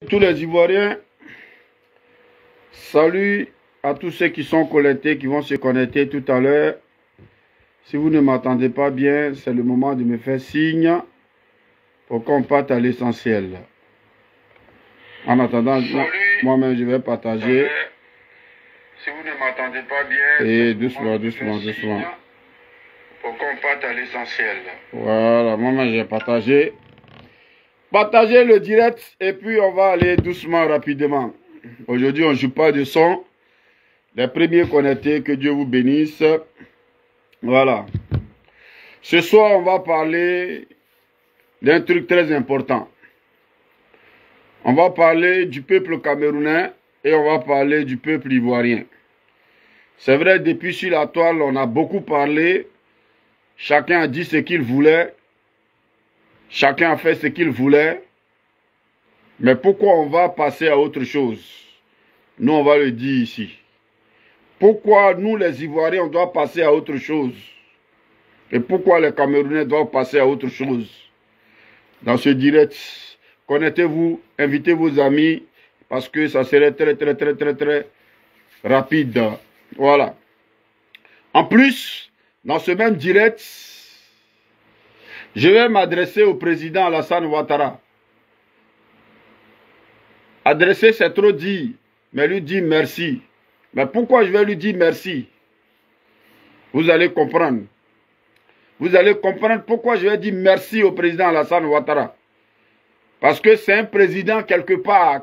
Tous les Ivoiriens, salut à tous ceux qui sont connectés, qui vont se connecter tout à l'heure. Si vous ne m'entendez pas bien, c'est le moment de me faire signe pour qu'on parte à l'essentiel. En attendant, moi-même je vais partager. Si vous ne m'entendez pas bien, et doucement. Pour qu'on parte à l'essentiel. Voilà, moi-même j'ai partagé. Partagez le direct et puis on va aller doucement, rapidement. Aujourd'hui, on ne joue pas de son. Les premiers connectés, que Dieu vous bénisse. Voilà. Ce soir, on va parler d'un truc très important. On va parler du peuple camerounais et on va parler du peuple ivoirien. C'est vrai, depuis sur la toile, on a beaucoup parlé. Chacun a dit ce qu'il voulait. Chacun a fait ce qu'il voulait. Mais pourquoi on va passer à autre chose? Nous, on va le dire ici. Pourquoi nous, les Ivoiriens, on doit passer à autre chose? Et pourquoi les Camerounais doivent passer à autre chose? Dans ce direct, connectez-vous, invitez vos amis, parce que ça serait très rapide. Voilà. En plus, dans ce même direct, je vais m'adresser au président Alassane Ouattara. Adresser, c'est trop dit, mais lui dire merci. Mais pourquoi je vais lui dire merci? Vous allez comprendre. Vous allez comprendre pourquoi je vais dire merci au président Alassane Ouattara. Parce que c'est un président quelque part.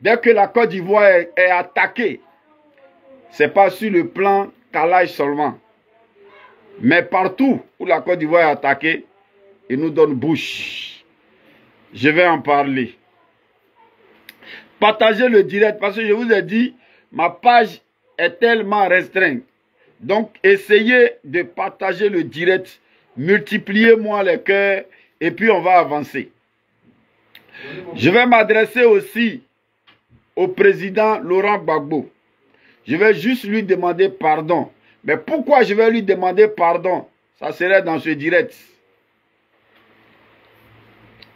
Dès que la Côte d'Ivoire est attaquée, ce n'est pas sur le plan Kalaï seulement. Mais partout où la Côte d'Ivoire est attaquée, il nous donne bouche. Je vais en parler. Partagez le direct parce que je vous ai dit, ma page est tellement restreinte. Donc, essayez de partager le direct. Multipliez-moi les cœurs et puis on va avancer. Je vais m'adresser aussi au président Laurent Gbagbo. Je vais juste lui demander pardon. Mais pourquoi je vais lui demander pardon? Ça serait dans ce direct.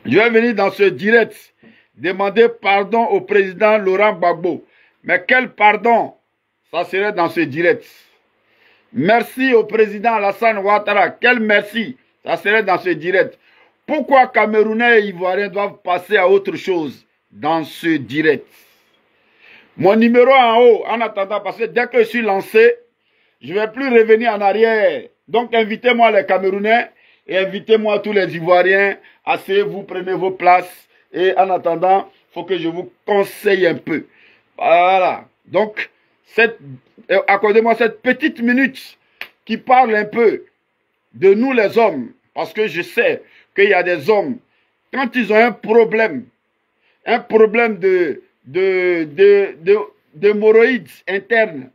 Je vais venir dans ce direct demander pardon au président Laurent Gbagbo. Mais quel pardon? Ça serait dans ce direct. Merci au président Alassane Ouattara. Quel merci? Ça serait dans ce direct. Pourquoi Camerounais et Ivoiriens doivent passer à autre chose dans ce direct? Mon numéro en haut, en attendant, parce que dès que je suis lancé, je ne vais plus revenir en arrière. Donc invitez-moi les Camerounais et invitez-moi tous les Ivoiriens. Asseyez-vous, prenez vos places. Et en attendant, il faut que je vous conseille un peu. Voilà. Donc, accordez-moi cette petite minute qui parle un peu de nous les hommes. Parce que je sais qu'il y a des hommes, quand ils ont un problème d'hémorroïdes internes,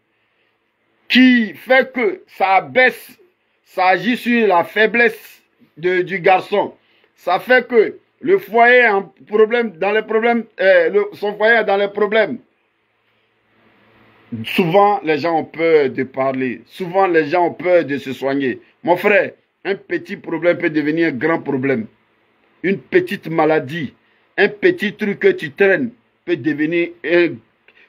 qui fait que ça baisse, ça agit sur la faiblesse du garçon. Ça fait que le foyer est en problème, dans les problèmes, son foyer est dans les problèmes. Souvent, les gens ont peur de parler. Souvent, les gens ont peur de se soigner. Mon frère, un petit problème peut devenir un grand problème. Une petite maladie, un petit truc que tu traînes peut devenir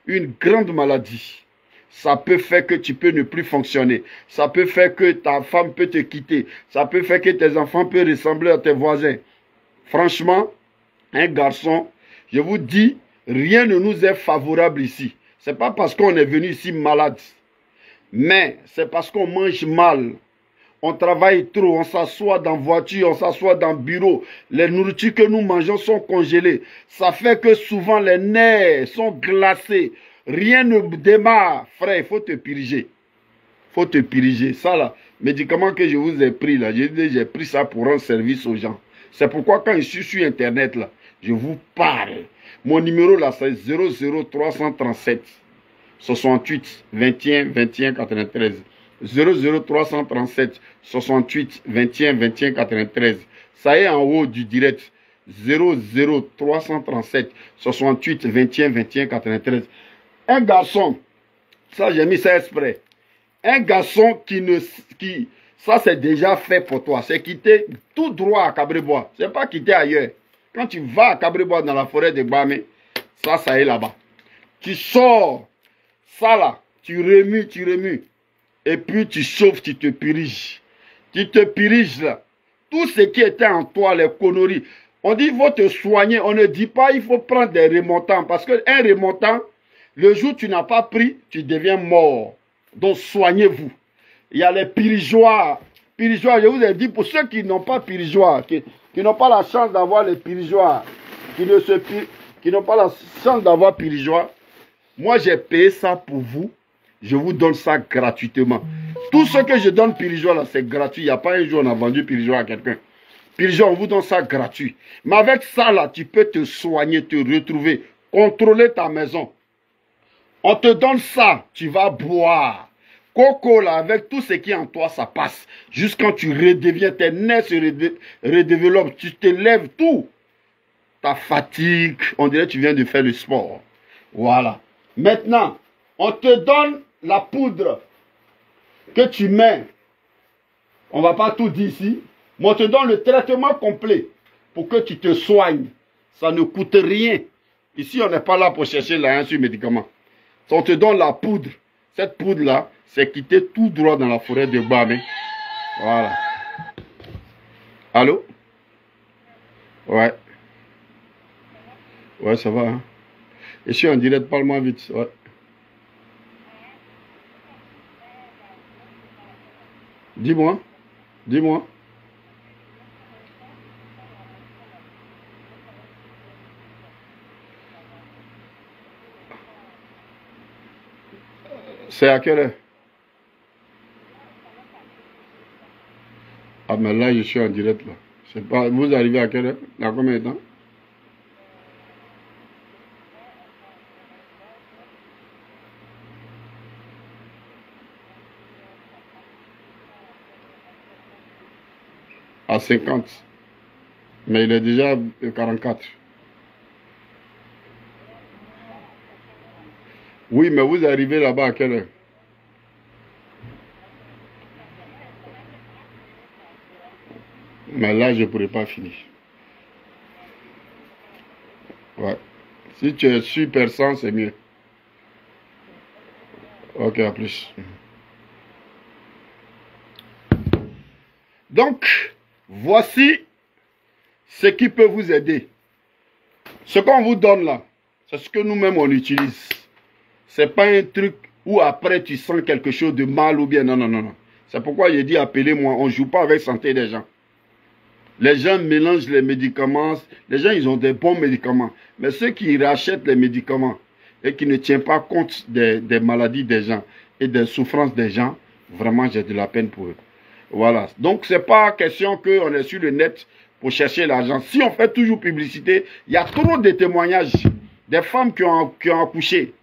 une grande maladie. Ça peut faire que tu peux ne plus fonctionner. Ça peut faire que ta femme peut te quitter. Ça peut faire que tes enfants peuvent ressembler à tes voisins. Franchement, un garçon, je vous dis, rien ne nous est favorable ici. Ce n'est pas parce qu'on est venu ici malade, mais c'est parce qu'on mange mal. On travaille trop, on s'assoit dans la voiture, on s'assoit dans le bureau. Les nourritures que nous mangeons sont congelées. Ça fait que souvent les nerfs sont glacés. Rien ne démarre. Frère, il faut te piriger. Il faut te piriger. Ça là, médicament que je vous ai pris là, j'ai pris ça pour rendre service aux gens. C'est pourquoi quand je suis sur Internet là, je vous parle. Mon numéro là, c'est 00337 68 21 21 93. 00337 68 21 21 93. Ça est en haut du direct. 00337 68 21 21 93. Un garçon, ça j'ai mis ça exprès. Un garçon ça c'est déjà fait pour toi. C'est quitter tout droit à Cabrebois. C'est pas quitter ailleurs. Quand tu vas à Cabrebois dans la forêt de Bamé, Ça est là-bas. Tu sors, ça là, tu remues. Et puis tu chauffes, tu te purges. Tu te purges là. Tout ce qui était en toi, les conneries. On dit il faut te soigner. On ne dit pas il faut prendre des remontants. Parce qu'un remontant, le jour où tu n'as pas pris, tu deviens mort. Donc soignez-vous. Il y a les pirigeoires. Pirigeoires, je vous ai dit, pour ceux qui n'ont pas pirigeoires, qui n'ont pas la chance d'avoir les pirigeoires, qui n'ont pas la chance d'avoir pirigeoires, moi j'ai payé ça pour vous. Je vous donne ça gratuitement. Tout ce que je donne pirigeoire là, c'est gratuit. Il n'y a pas un jour on a vendu pirigeoire à quelqu'un. Pirigeoire, on vous donne ça gratuit. Mais avec ça là, tu peux te soigner, te retrouver, contrôler ta maison. On te donne ça, tu vas boire. Coco là, avec tout ce qui est en toi, ça passe. Jusqu'à quand tu redeviens, tes nerfs se redéveloppent, tu te lèves tout. Ta fatigue, on dirait que tu viens de faire le sport. Voilà. Maintenant, on te donne la poudre que tu mets. On ne va pas tout dire ici. Mais on te donne le traitement complet pour que tu te soignes. Ça ne coûte rien. Ici, on n'est pas là pour chercher la sur médicament. On te donne la poudre. Cette poudre-là, c'est quitter tout droit dans la forêt de Bamé. Voilà. Allô? Ouais. Ouais, ça va. Hein? Et je suis en direct, parle-moi vite. Ouais. Dis-moi. Dis-moi. C'est à quelle heure? Ah, mais là, je suis en direct, là. C'est pas... Vous arrivez à quelle heure? Dans combien de temps? À 50. Mais il est déjà 44. Oui, mais vous arrivez là-bas à quelle heure? Mais là, je ne pourrai pas finir. Ouais. Si tu es super 100, c'est mieux. Ok, à plus. Donc, voici ce qui peut vous aider. Ce qu'on vous donne là, c'est ce que nous-mêmes on utilise. Ce n'est pas un truc où après tu sens quelque chose de mal ou bien. Non, non, non, non. C'est pourquoi j'ai dit appelez-moi. On ne joue pas avec la santé des gens. Les gens mélangent les médicaments. Les gens, ils ont des bons médicaments. Mais ceux qui rachètent les médicaments et qui ne tiennent pas compte des maladies des gens et des souffrances des gens, vraiment, j'ai de la peine pour eux. Voilà. Donc, ce n'est pas question qu'on est sur le net pour chercher l'argent. Si on fait toujours publicité, il y a trop de témoignages. Des femmes qui ont accouché,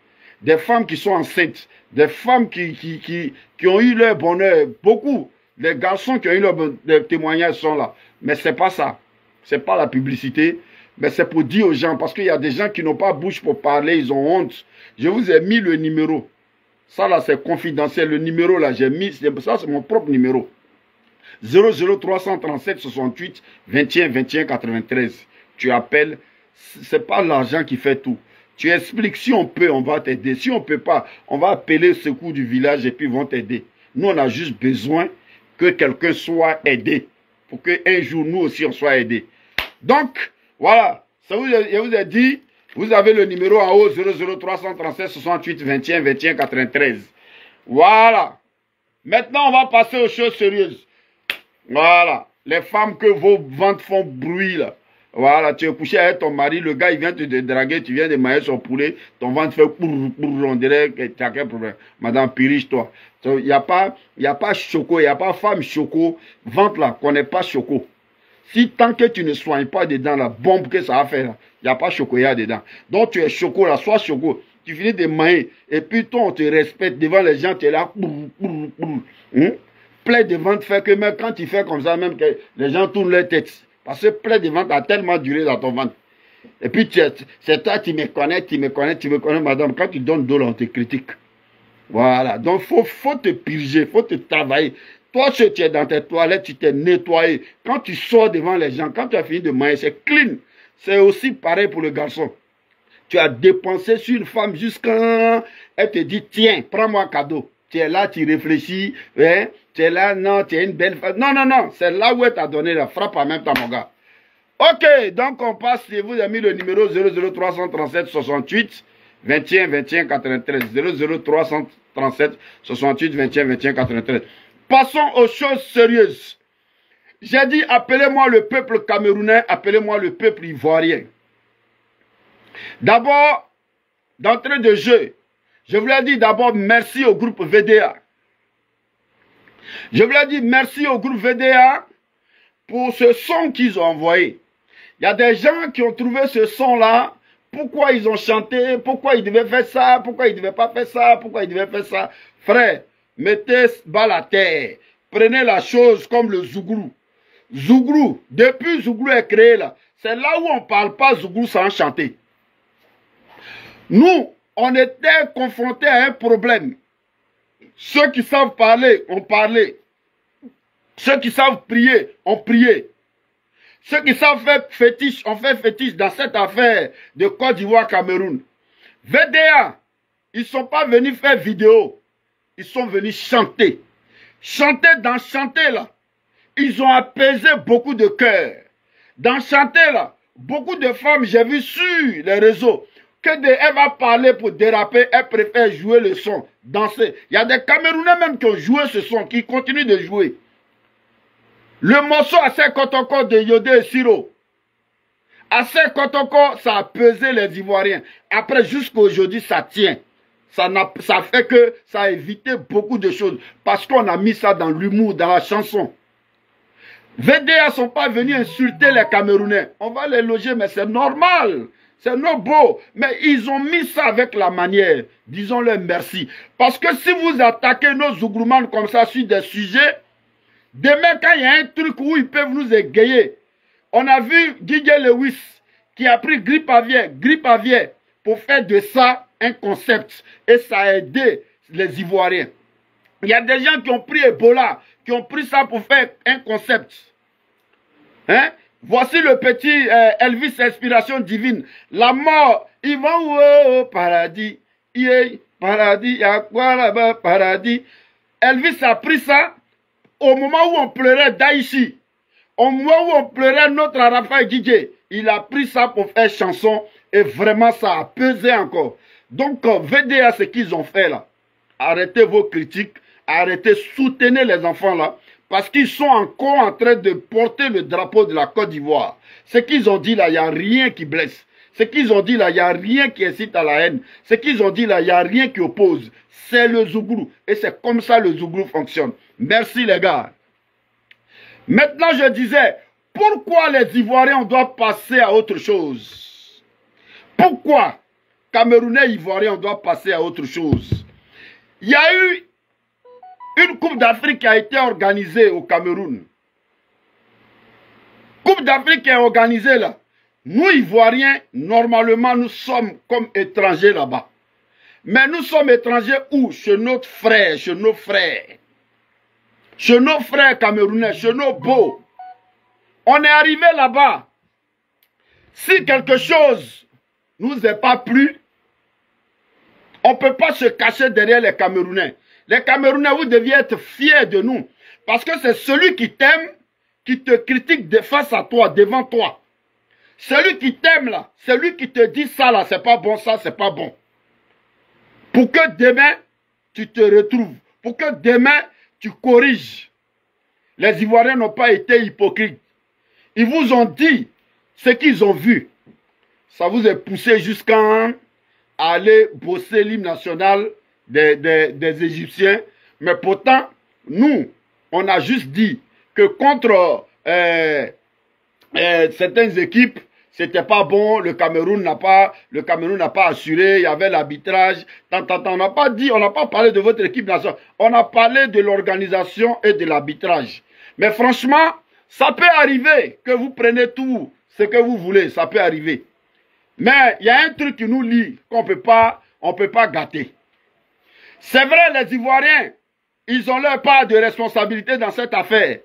des femmes qui sont enceintes, des femmes qui ont eu leur bonheur, beaucoup. Les garçons qui ont eu leur témoignages sont là. Mais ce n'est pas ça. Ce n'est pas la publicité. Mais c'est pour dire aux gens, parce qu'il y a des gens qui n'ont pas bouche pour parler, ils ont honte. Je vous ai mis le numéro. Ça là, c'est confidentiel. Le numéro là, j'ai mis, ça c'est mon propre numéro. 00337 68 21 21 93. Tu appelles, c'est pas l'argent qui fait tout. Tu expliques, si on peut, on va t'aider. Si on peut pas, on va appeler le secours du village et puis ils vont t'aider. Nous, on a juste besoin que quelqu'un soit aidé. Pour qu'un jour, nous aussi, on soit aidés. Donc, voilà. Ça je vous ai dit, vous avez le numéro en haut, 00337 68 21 21 93. Voilà. Maintenant, on va passer aux choses sérieuses. Voilà. Les femmes que vos ventes font bruit, là. Voilà, tu es couché avec ton mari, le gars, il vient te draguer, tu viens de mailler son poulet, ton ventre fait on dirait que tu as quel problème. Madame, purige-toi. Il n'y a pas choco, il n'y a pas femme choco, ventre là, qu'on n'est pas choco. Si tant que tu ne soignes pas dedans, la bombe que ça va faire, il n'y a pas choco, il y a dedans. Donc tu es choco là, sois choco. Tu finis de mailler, et puis toi, on te respecte devant les gens, tu es là, plein de ventre fait que même quand tu fais comme ça, même que les gens tournent leur tête. Parce que plein de ventre a tellement duré dans ton ventre. Et puis, c'est toi, tu me connais, madame. Quand tu donnes de l'eau, on te critique. Voilà. Donc, faut te purger, faut te travailler. Toi, si tu es dans tes toilettes, tu t'es nettoyé. Quand tu sors devant les gens, quand tu as fini de manger, c'est clean. C'est aussi pareil pour le garçon. Tu as dépensé sur une femme jusqu'à... Elle te dit, tiens, prends-moi un cadeau. Tu es là, tu réfléchis. Hein? Tu es là, non, tu es une belle femme. Non, non, non. C'est là où elle t'a donné la frappe en même temps, mon gars. Ok, donc on passe. Je vous ai mis le numéro 00337 68 21 21 93. 00337 68 21 21 93. Passons aux choses sérieuses. J'ai dit, appelez-moi le peuple camerounais, appelez-moi le peuple ivoirien. D'abord, d'entrée de jeu, je voulais dire d'abord merci au groupe VDA. Je voulais dire merci au groupe VDA pour ce son qu'ils ont envoyé. Il y a des gens qui ont trouvé ce son-là. Pourquoi ils ont chanté? Pourquoi ils devaient faire ça? Pourquoi ils ne devaient pas faire ça? Pourquoi ils devaient faire ça? Frère, mettez bas la terre. Prenez la chose comme le Zouglou. Zouglou, depuis Zouglou est créé là, c'est là où on ne parle pas Zouglou sans chanter. Nous, on était confrontés à un problème. Ceux qui savent parler, ont parlé. Ceux qui savent prier, ont prié. Ceux qui savent faire fétiche, ont fait fétiche dans cette affaire de Côte d'Ivoire-Cameroun. VDA, ils ne sont pas venus faire vidéo. Ils sont venus chanter. Chanter dans chanter là. Ils ont apaisé beaucoup de cœurs. Dans chanter là, beaucoup de femmes, j'ai vu sur les réseaux, elle va parler pour déraper, elle préfère jouer le son, danser. Il y a des Camerounais même qui ont joué ce son, qui continuent de jouer. Le morceau Assez Kotoko de Yodé et Siro. Assez Kotoko, ça a pesé les Ivoiriens. Après, jusqu'à aujourd'hui, ça tient. Ça fait que ça a évité beaucoup de choses. Parce qu'on a mis ça dans l'humour, dans la chanson. VDA ne sont pas venus insulter les Camerounais. On va les loger, mais c'est normal. C'est non beau. Mais ils ont mis ça avec la manière. Disons-leur merci. Parce que si vous attaquez nos Zougloumans comme ça sur des sujets, demain, quand il y a un truc où ils peuvent nous égayer, on a vu Didier Lewis qui a pris grippe aviaire pour faire de ça un concept. Et ça a aidé les Ivoiriens. Il y a des gens qui ont pris Ebola, qui ont pris ça pour faire un concept. Hein? Voici le petit Elvis Inspiration Divine. La mort, ils vont au paradis. Paradis, à quoi là-bas, paradis. Elvis a pris ça au moment où on pleurait Daïchi. Au moment où on pleurait notre Arafat Didier. Il a pris ça pour faire chanson et vraiment ça a pesé encore. Donc, VDA, ce qu'ils ont fait là. Arrêtez vos critiques. Arrêtez, soutenez les enfants là, parce qu'ils sont encore en train de porter le drapeau de la Côte d'Ivoire. Ce qu'ils ont dit là, il n'y a rien qui blesse. Ce qu'ils ont dit là, il n'y a rien qui incite à la haine. Ce qu'ils ont dit là, il n'y a rien qui oppose. C'est le Zouglou. Et c'est comme ça le Zouglou fonctionne. Merci les gars. Maintenant, je disais, pourquoi les Ivoiriens doivent passer à autre chose? Pourquoi Camerounais Ivoiriens on doit passer à autre chose? Il y a eu une Coupe d'Afrique qui a été organisée au Cameroun. Coupe d'Afrique qui est organisée là. Nous, Ivoiriens, normalement, nous sommes comme étrangers là-bas. Mais nous sommes étrangers où? Chez notre frère, chez nos frères. Chez nos frères camerounais, chez nos beaux. On est arrivé là-bas. Si quelque chose nous est pas plu, on ne peut pas se cacher derrière les Camerounais. Les Camerounais, vous deviez être fiers de nous. Parce que c'est celui qui t'aime, qui te critique de face à toi, devant toi. Celui qui t'aime là, celui qui te dit ça là, c'est pas bon, ça c'est pas bon. Pour que demain, tu te retrouves. Pour que demain, tu corriges. Les Ivoiriens n'ont pas été hypocrites. Ils vous ont dit ce qu'ils ont vu. Ça vous est poussé jusqu'à aller bosser l'hymne national des Égyptiens. Mais pourtant, nous, on a juste dit que contre certaines équipes, c'était pas bon, le Cameroun n'a pas assuré, il y avait l'arbitrage, on n'a pas dit, on n'a pas parlé de votre équipe nationale, on a parlé de l'organisation et de l'arbitrage. Mais franchement, ça peut arriver que vous preniez tout ce que vous voulez, ça peut arriver. Mais il y a un truc qui nous lie, on peut pas gâter. C'est vrai, les Ivoiriens, ils ont leur part de responsabilité dans cette affaire.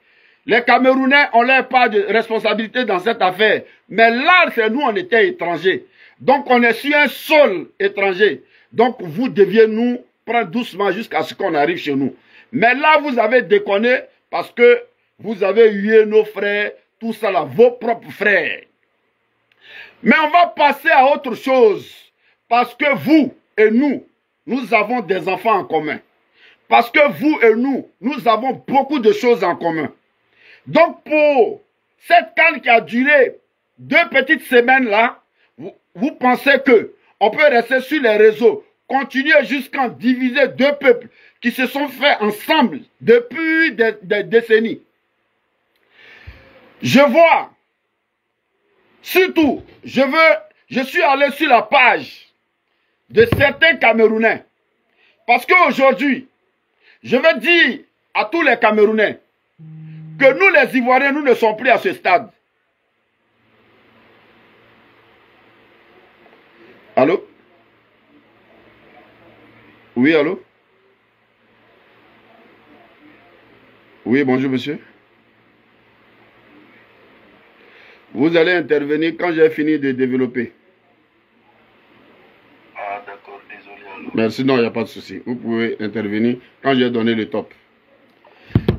Les Camerounais ont leur part de responsabilité dans cette affaire. Mais là, c'est nous, on était étrangers. Donc on est sur un sol étranger. Donc vous deviez nous prendre doucement jusqu'à ce qu'on arrive chez nous. Mais là, vous avez déconné parce que vous avez hué nos frères, tout ça là, vos propres frères. Mais on va passer à autre chose. Parce que vous et nous avons des enfants en commun. Parce que vous et nous avons beaucoup de choses en commun. Donc pour cette calme qui a duré 2 petites semaines là, vous pensez que on peut rester sur les réseaux, continuer jusqu'à diviser 2 peuples qui se sont faits ensemble depuis des décennies. Je vois, surtout, je suis allé sur la page de certains Camerounais. Parce qu'aujourd'hui, je veux dire à tous les Camerounais que nous les Ivoiriens, nous ne sommes plus à ce stade. Allô? Oui, allô? Oui, bonjour monsieur. Vous allez intervenir quand j'ai fini de développer. Ah d'accord, désolé alors. Merci, non, il n'y a pas de souci. Vous pouvez intervenir quand j'ai donné le top.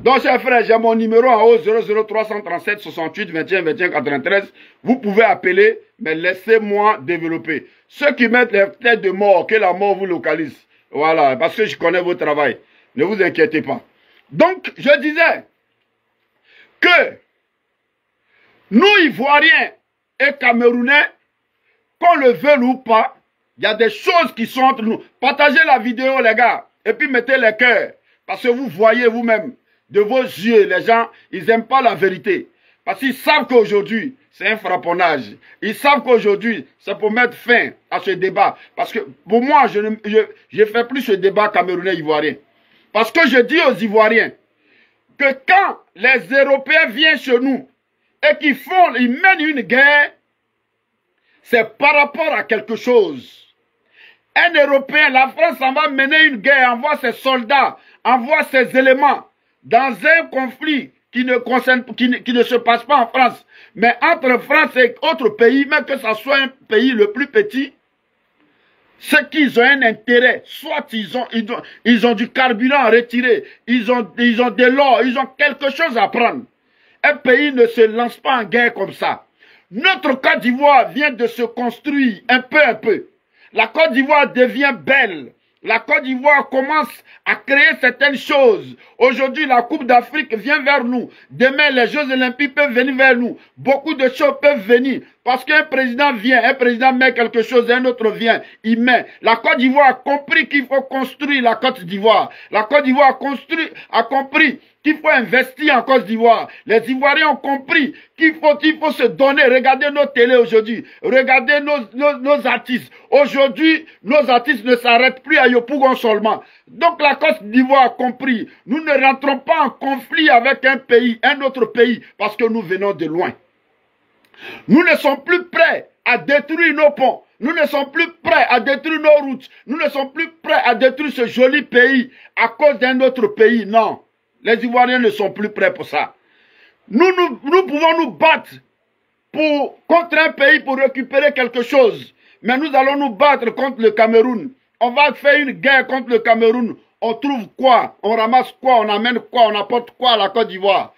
Donc, chers frères, j'ai mon numéro en haut, 00337 68 21 21 93. Vous pouvez appeler, mais laissez-moi développer. Ceux qui mettent les têtes de mort, que la mort vous localise. Voilà, parce que je connais votre travail. Ne vous inquiétez pas. Donc, je disais que nous, Ivoiriens et Camerounais, qu'on le veuille ou pas, il y a des choses qui sont entre nous. Partagez la vidéo, les gars, et puis mettez les cœurs. Parce que vous voyez vous-même, de vos yeux, les gens, ils n'aiment pas la vérité. Parce qu'ils savent qu'aujourd'hui, c'est un frapponnage. Ils savent qu'aujourd'hui, c'est pour mettre fin à ce débat. Parce que pour moi, je ne fais plus ce débat camerounais-ivoirien. Parce que je dis aux Ivoiriens que quand les Européens viennent chez nous et qu'ils mènent une guerre, c'est par rapport à quelque chose. Un Européen, la France en va mener une guerre, envoie ses soldats, envoie ses éléments dans un conflit qui ne se passe pas en France, mais entre France et autres pays, même que ce soit un pays le plus petit, ceux qui ont un intérêt, soit ils ont du carburant à retirer, ils ont de l'or, ils ont quelque chose à prendre. Un pays ne se lance pas en guerre comme ça. Notre Côte d'Ivoire vient de se construire un peu. La Côte d'Ivoire devient belle. La Côte d'Ivoire commence à créer certaines choses. Aujourd'hui, la Coupe d'Afrique vient vers nous. Demain, les Jeux Olympiques peuvent venir vers nous. Beaucoup de choses peuvent venir. Parce qu'un président vient, un président met quelque chose, un autre vient, il met. La Côte d'Ivoire a compris qu'il faut construire la Côte d'Ivoire. La Côte d'Ivoire a compris qu'il faut investir en Côte d'Ivoire. Les Ivoiriens ont compris qu'il faut se donner. Regardez nos télés aujourd'hui. Regardez nos artistes. Aujourd'hui, nos artistes ne s'arrêtent plus à Yopougon seulement. Donc la Côte d'Ivoire a compris. Nous ne rentrons pas en conflit avec un autre pays, parce que nous venons de loin. Nous ne sommes plus prêts à détruire nos ponts. Nous ne sommes plus prêts à détruire nos routes. Nous ne sommes plus prêts à détruire ce joli pays à cause d'un autre pays. Non. Les Ivoiriens ne sont plus prêts pour ça. Nous pouvons nous battre contre un pays pour récupérer quelque chose. Mais nous allons nous battre contre le Cameroun. On va faire une guerre contre le Cameroun. On trouve quoi? On ramasse quoi? On amène quoi? On apporte quoi à la Côte d'Ivoire?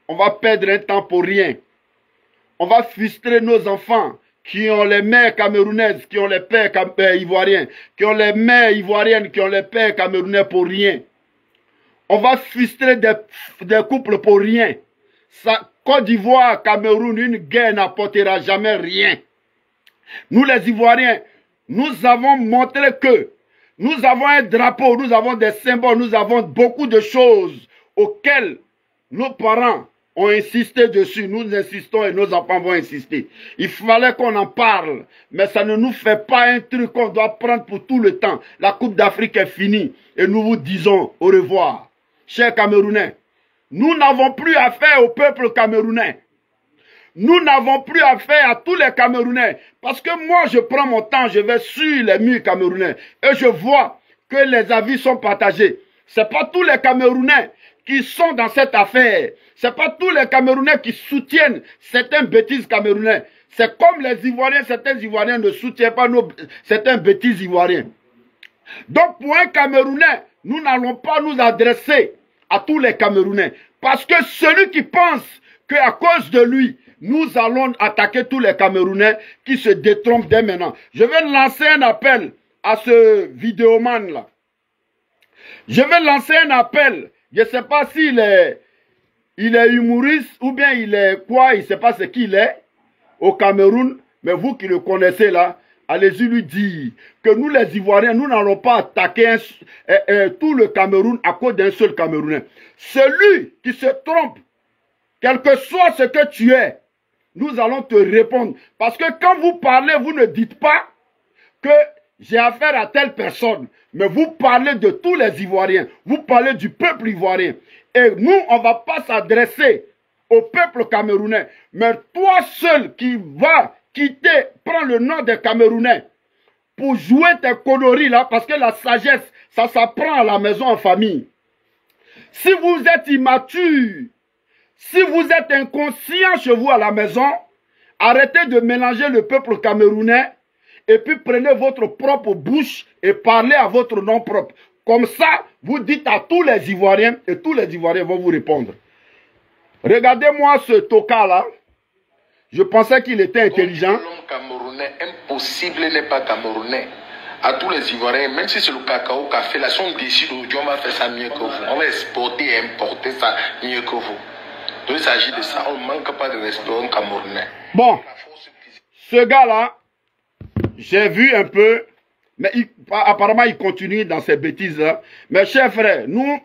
On va perdre un temps pour rien. On va frustrer nos enfants qui ont les mères camerounaises, qui ont les pères ivoiriens, qui ont les mères ivoiriennes, qui ont les pères camerounais pour rien. On va frustrer des couples pour rien. Côte d'Ivoire, Cameroun, une guerre n'apportera jamais rien. Nous les Ivoiriens, nous avons montré que nous avons un drapeau, nous avons des symboles, nous avons beaucoup de choses auxquelles nos parents ont insisté dessus. Nous insistons et nos enfants vont insister. Il fallait qu'on en parle, mais ça ne nous fait pas un truc qu'on doit prendre pour tout le temps. La Coupe d'Afrique est finie et nous vous disons au revoir. Chers Camerounais, nous n'avons plus affaire au peuple camerounais. Nous n'avons plus affaire à tous les Camerounais. Parce que moi, je prends mon temps, je vais sur les murs camerounais. Et je vois que les avis sont partagés. Ce n'est pas tous les Camerounais qui sont dans cette affaire. Ce n'est pas tous les Camerounais qui soutiennent certaines bêtises camerounais. C'est comme les Ivoiriens, certains Ivoiriens ne soutiennent pas certains bêtises Ivoiriens. Donc pour un Camerounais, nous n'allons pas nous adresser à tous les Camerounais. Parce que celui qui pense qu'à cause de lui, nous allons attaquer tous les Camerounais qui se détrompent dès maintenant. Je vais lancer un appel à ce vidéoman là. Je vais lancer un appel. Je ne sais pas s'il est, humoriste ou bien il est quoi, il ne sait pas ce qu'il est au Cameroun. Mais vous qui le connaissez là, allez-y lui dire que nous les Ivoiriens, nous n'allons pas attaquer tout le Cameroun à cause d'un seul Camerounais. Celui qui se trompe, quel que soit ce que tu es, nous allons te répondre. Parce que quand vous parlez, vous ne dites pas que j'ai affaire à telle personne. Mais vous parlez de tous les Ivoiriens. Vous parlez du peuple ivoirien. Et nous, on ne va pas s'adresser au peuple camerounais. Mais toi seul qui vas quitter, prends le nom des Camerounais pour jouer tes conneries là, parce que la sagesse, ça s'apprend à la maison en famille. Si vous êtes immature, si vous êtes inconscient chez vous à la maison, arrêtez de mélanger le peuple camerounais et puis prenez votre propre bouche et parlez à votre nom propre. Comme ça, vous dites à tous les Ivoiriens et tous les Ivoiriens vont vous répondre. Regardez-moi ce toka là. Je pensais qu'il était intelligent. L'homme camerounais, impossible n'est pas camerounais. À tous les Ivoiriens, même si c'est le cacao, café, là, si on décide aujourd'hui, on va faire ça mieux que vous. On va exporter et importer ça mieux que vous. Donc il s'agit de ça. On ne manque pas de respect aux Camerounais. Bon, ce gars-là, j'ai vu un peu, mais apparemment il continue dans ces bêtises-là. Mais chers frères, nous,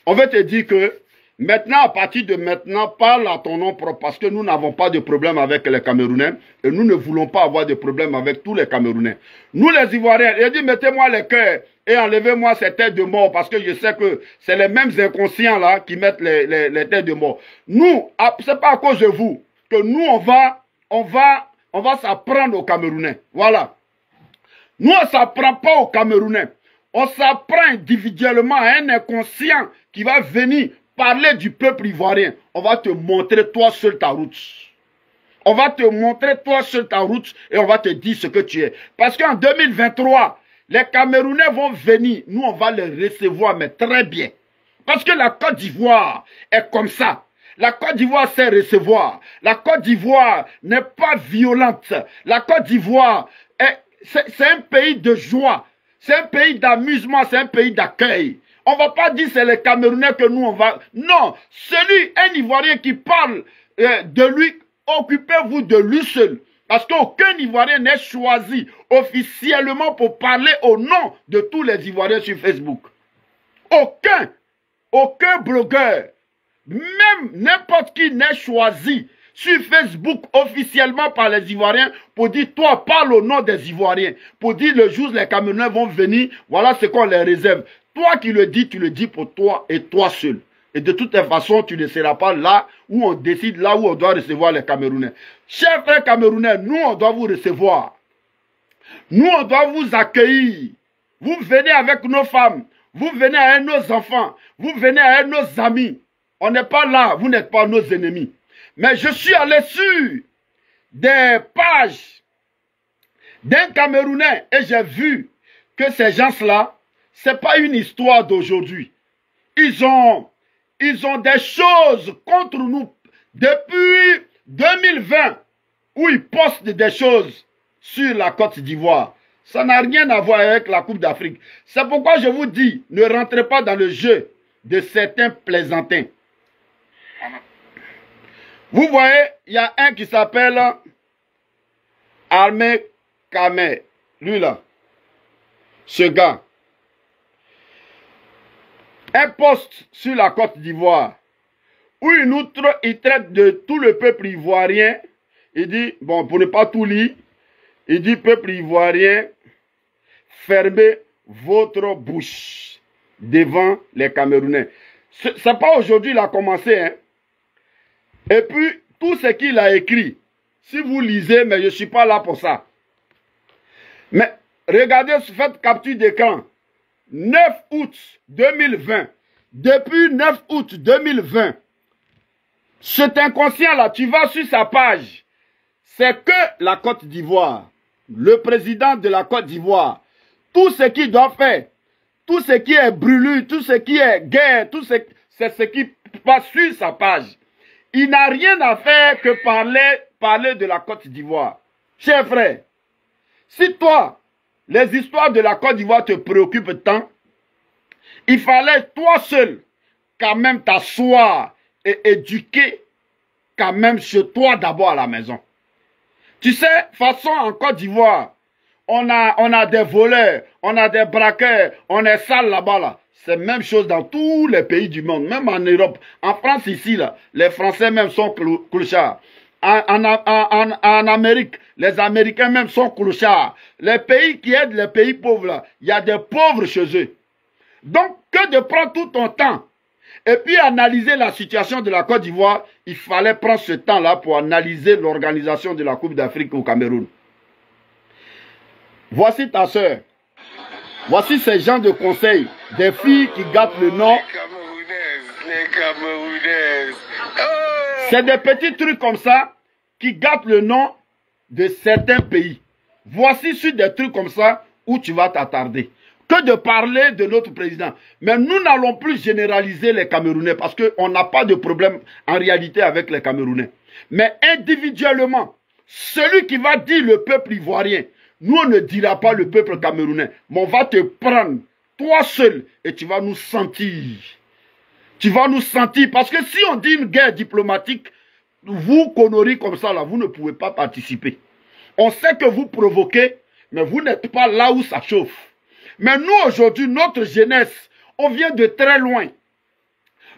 on veut te dire que maintenant, à partir de maintenant, parle à ton nom propre parce que nous n'avons pas de problème avec les Camerounais et nous ne voulons pas avoir de problème avec tous les Camerounais. Nous les Ivoiriens, il dit mettez-moi les cœurs et enlevez-moi ces têtes de mort parce que je sais que c'est les mêmes inconscients là qui mettent les têtes de mort. Nous, c'est pas à cause de vous que nous on va s'apprendre aux Camerounais. Voilà. Nous on s'apprend pas aux Camerounais. On s'apprend individuellement à un inconscient qui va venir parler du peuple ivoirien. On va te montrer toi seul ta route. On va te montrer toi seul ta route et on va te dire ce que tu es. Parce qu'en 2023, les Camerounais vont venir. Nous, on va les recevoir, mais très bien. Parce que la Côte d'Ivoire est comme ça. La Côte d'Ivoire sait recevoir. La Côte d'Ivoire n'est pas violente. La Côte d'Ivoire, c'est un pays de joie. C'est un pays d'amusement. C'est un pays d'accueil. On ne va pas dire c'est les Camerounais que nous on va... Non, un Ivoirien qui parle de lui, occupez-vous de lui seul. Parce qu'aucun Ivoirien n'est choisi officiellement pour parler au nom de tous les Ivoiriens sur Facebook. Aucun blogueur, même n'importe qui n'est choisi sur Facebook officiellement par les Ivoiriens pour dire toi parle au nom des Ivoiriens. Pour dire le jour où les Camerounais vont venir, voilà ce qu'on les réserve. Toi qui le dis, tu le dis pour toi et toi seul. Et de toute façon, tu ne seras pas là où on décide, là où on doit recevoir les Camerounais. Chers frères Camerounais, nous, on doit vous recevoir. Nous, on doit vous accueillir. Vous venez avec nos femmes. Vous venez avec nos enfants. Vous venez avec nos amis. On n'est pas là. Vous n'êtes pas nos ennemis. Mais je suis allé sur des pages d'un Camerounais et j'ai vu que ces gens-là, ce n'est pas une histoire d'aujourd'hui. Ils ont des choses contre nous depuis 2020 où ils postent des choses sur la Côte d'Ivoire. Ça n'a rien à voir avec la Coupe d'Afrique. C'est pourquoi je vous dis, ne rentrez pas dans le jeu de certains plaisantins. Vous voyez, il y a un qui s'appelle Armé Kamé. Lui là, ce gars. Un poste sur la Côte d'Ivoire où il traite de tout le peuple ivoirien. Il dit, bon, pour ne pas tout lire, il dit, peuple ivoirien, fermez votre bouche devant les Camerounais. C'est pas aujourd'hui qu'il a commencé, hein. Et puis, tout ce qu'il a écrit, si vous lisez, mais je ne suis pas là pour ça. Mais regardez, faites capture d'écran. 9 août 2020. Depuis 9 août 2020, cet inconscient-là, tu vas sur sa page. c'est que la Côte d'Ivoire, le président de la Côte d'Ivoire, tout ce qu'il doit faire, tout ce qui est brûlure, tout ce qui est guerre, c'est ce qui passe sur sa page. Il n'a rien à faire que parler de la Côte d'Ivoire. Chers frères, si toi, les histoires de la Côte d'Ivoire te préoccupent tant, il fallait toi seul quand même t'asseoir et éduquer quand même chez toi d'abord à la maison. Tu sais, façon en Côte d'Ivoire, on a des voleurs, on a des braqueurs, on est sale là-bas là. C'est la même chose dans tous les pays du monde, même en Europe. En France ici, là, les Français même sont clochards. En Amérique, les Américains même sont clochards. Les pays qui aident les pays pauvres, là, il y a des pauvres chez eux. Donc, que de prendre tout ton temps et puis analyser la situation de la Côte d'Ivoire, il fallait prendre ce temps-là pour analyser l'organisation de la Coupe d'Afrique au Cameroun. Voici ta soeur. Voici ces gens de conseil, des filles qui gâtent le nom. Les Camerounaises. Oh! C'est des petits trucs comme ça qui gâtent le nom de certains pays. Voici sur des trucs comme ça où tu vas t'attarder. Que de parler de notre président. Mais nous n'allons plus généraliser les Camerounais parce qu'on n'a pas de problème en réalité avec les Camerounais. Mais individuellement, celui qui va dire le peuple ivoirien, nous on ne dira pas le peuple camerounais, mais on va te prendre, toi seul, et tu vas nous sentir. Tu vas nous sentir, parce que si on dit une guerre diplomatique, vous, conneries comme ça, là, vous ne pouvez pas participer. On sait que vous provoquez, mais vous n'êtes pas là où ça chauffe. Mais nous, aujourd'hui, notre jeunesse, on vient de très loin.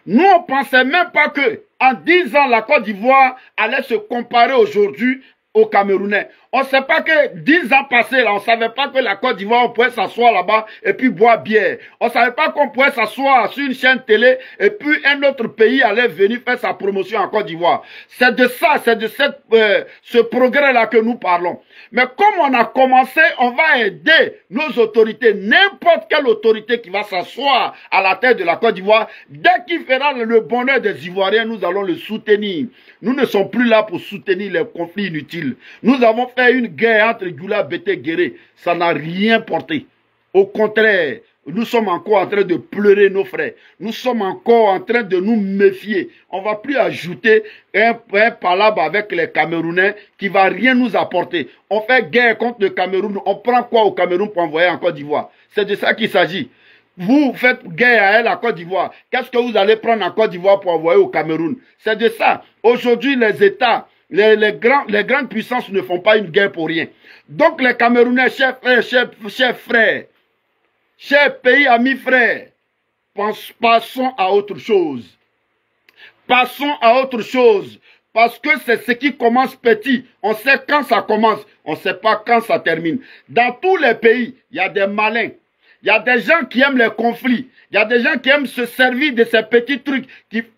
Nous, on ne pensait même pas que, en 10 ans, la Côte d'Ivoire allait se comparer aujourd'hui aux Camerounais. On ne sait pas que 10 ans passés, là, on ne savait pas que la Côte d'Ivoire, on pouvait s'asseoir là-bas et puis boire bière. On ne savait pas qu'on pouvait s'asseoir sur une chaîne télé et puis un autre pays allait venir faire sa promotion en Côte d'Ivoire. C'est de ça, c'est de ce progrès-là que nous parlons. Mais comme on a commencé, on va aider nos autorités, n'importe quelle autorité qui va s'asseoir à la tête de la Côte d'Ivoire, dès qu'il fera le bonheur des Ivoiriens, nous allons le soutenir. Nous ne sommes plus là pour soutenir les conflits inutiles. Nous avons fait une guerre entre Gula, Bété, Guéré. Ça n'a rien porté. Au contraire, nous sommes encore en train de pleurer nos frères. Nous sommes encore en train de nous méfier. On ne va plus ajouter un palabre avec les Camerounais qui ne va rien nous apporter. On fait guerre contre le Cameroun. On prend quoi au Cameroun pour envoyer en Côte d'Ivoire? C'est de ça qu'il s'agit. Vous faites guerre à elle à Côte d'Ivoire. Qu'est-ce que vous allez prendre en Côte d'Ivoire pour envoyer au Cameroun? C'est de ça. Aujourd'hui, les États, les grandes puissances ne font pas une guerre pour rien. Donc les Camerounais, chers frères, chers pays, amis, frères, passons à autre chose. Passons à autre chose. Parce que c'est ce qui commence petit. On sait quand ça commence. On ne sait pas quand ça termine. Dans tous les pays, il y a des malins. Il y a des gens qui aiment les conflits. Il y a des gens qui aiment se servir de ces petits trucs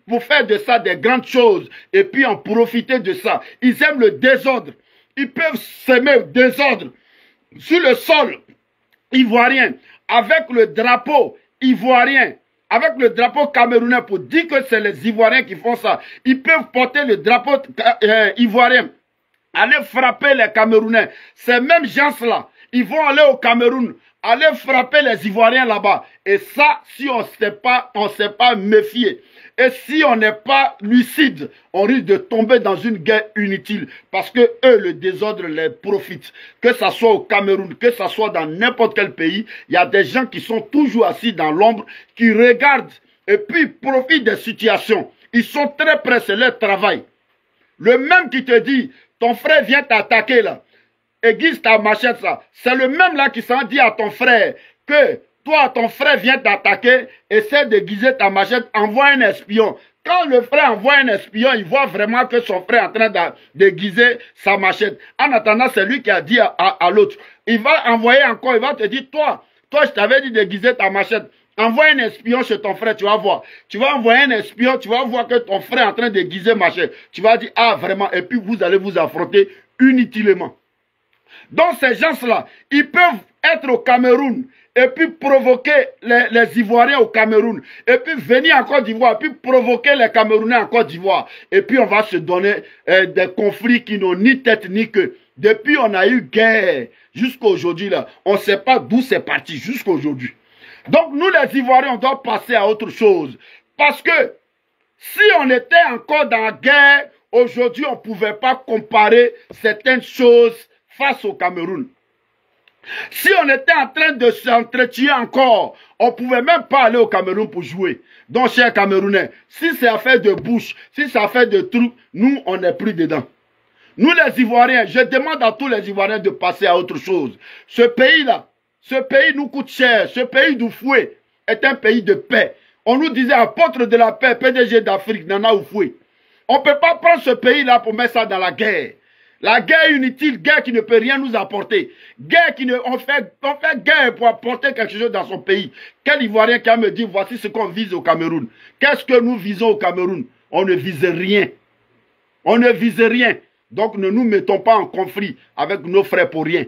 pour faire de ça des grandes choses. Et puis en profiter de ça. Ils aiment le désordre. Ils peuvent s'aimer le désordre sur le sol ivoirien. Avec le drapeau ivoirien. Avec le drapeau camerounais pour dire que c'est les Ivoiriens qui font ça. Ils peuvent porter le drapeau ivoirien. Aller frapper les Camerounais. Ces mêmes gens-là, ils vont aller au Cameroun. Aller frapper les Ivoiriens là-bas. Et ça, si on ne s'est pas méfié. Et si on n'est pas lucide, on risque de tomber dans une guerre inutile. Parce que eux, le désordre les profite. Que ça soit au Cameroun, que ça soit dans n'importe quel pays, il y a des gens qui sont toujours assis dans l'ombre, qui regardent et puis profitent des situations. Ils sont très près, c'est leur travail. Le même qui te dit, ton frère vient t'attaquer là. Aiguise ta machette ça. C'est le même là qui s'en dit à ton frère que toi, ton frère vient t'attaquer, essaie d'aiguiser ta machette, envoie un espion. Quand le frère envoie un espion, il voit vraiment que son frère est en train d'aiguiser sa machette. En attendant, c'est lui qui a dit à l'autre. Il va envoyer encore, il va te dire, toi, je t'avais dit d'aiguiser ta machette. Envoie un espion chez ton frère, tu vas voir. Tu vas envoyer un espion, tu vas voir que ton frère est en train d'aiguiser ma machette. Tu vas dire, ah vraiment, et puis vous allez vous affronter inutilement. Donc ces gens-là, ils peuvent être au Cameroun et puis provoquer les Ivoiriens au Cameroun, et puis venir en Côte d'Ivoire, puis provoquer les Camerounais en Côte d'Ivoire, et puis on va se donner des conflits qui n'ont ni tête ni queue. Depuis on a eu guerre jusqu'à aujourd'hui là, on ne sait pas d'où c'est parti jusqu'à aujourd'hui. Donc nous les Ivoiriens, on doit passer à autre chose, parce que si on était encore dans la guerre, aujourd'hui on ne pouvait pas comparer certaines choses face au Cameroun. Si on était en train de s'entretuer encore, on ne pouvait même pas aller au Cameroun pour jouer. Donc, chers Camerounais, si c'est affaire de bouche, si c'est affaire de trucs, nous, on n'est plus dedans. Nous, les Ivoiriens, je demande à tous les Ivoiriens de passer à autre chose. Ce pays-là, ce pays nous coûte cher. Ce pays d'Oufoué est un pays de paix. On nous disait apôtre de la paix, PDG d'Afrique, Nana Oufoué. On ne peut pas prendre ce pays-là pour mettre ça dans la guerre. La guerre inutile, guerre qui ne peut rien nous apporter. Guerre qui ne, on fait guerre pour apporter quelque chose dans son pays. Quel Ivoirien qui a me dit, voici ce qu'on vise au Cameroun. Qu'est-ce que nous visons au Cameroun? On ne vise rien. On ne vise rien. Donc ne nous mettons pas en conflit avec nos frères pour rien.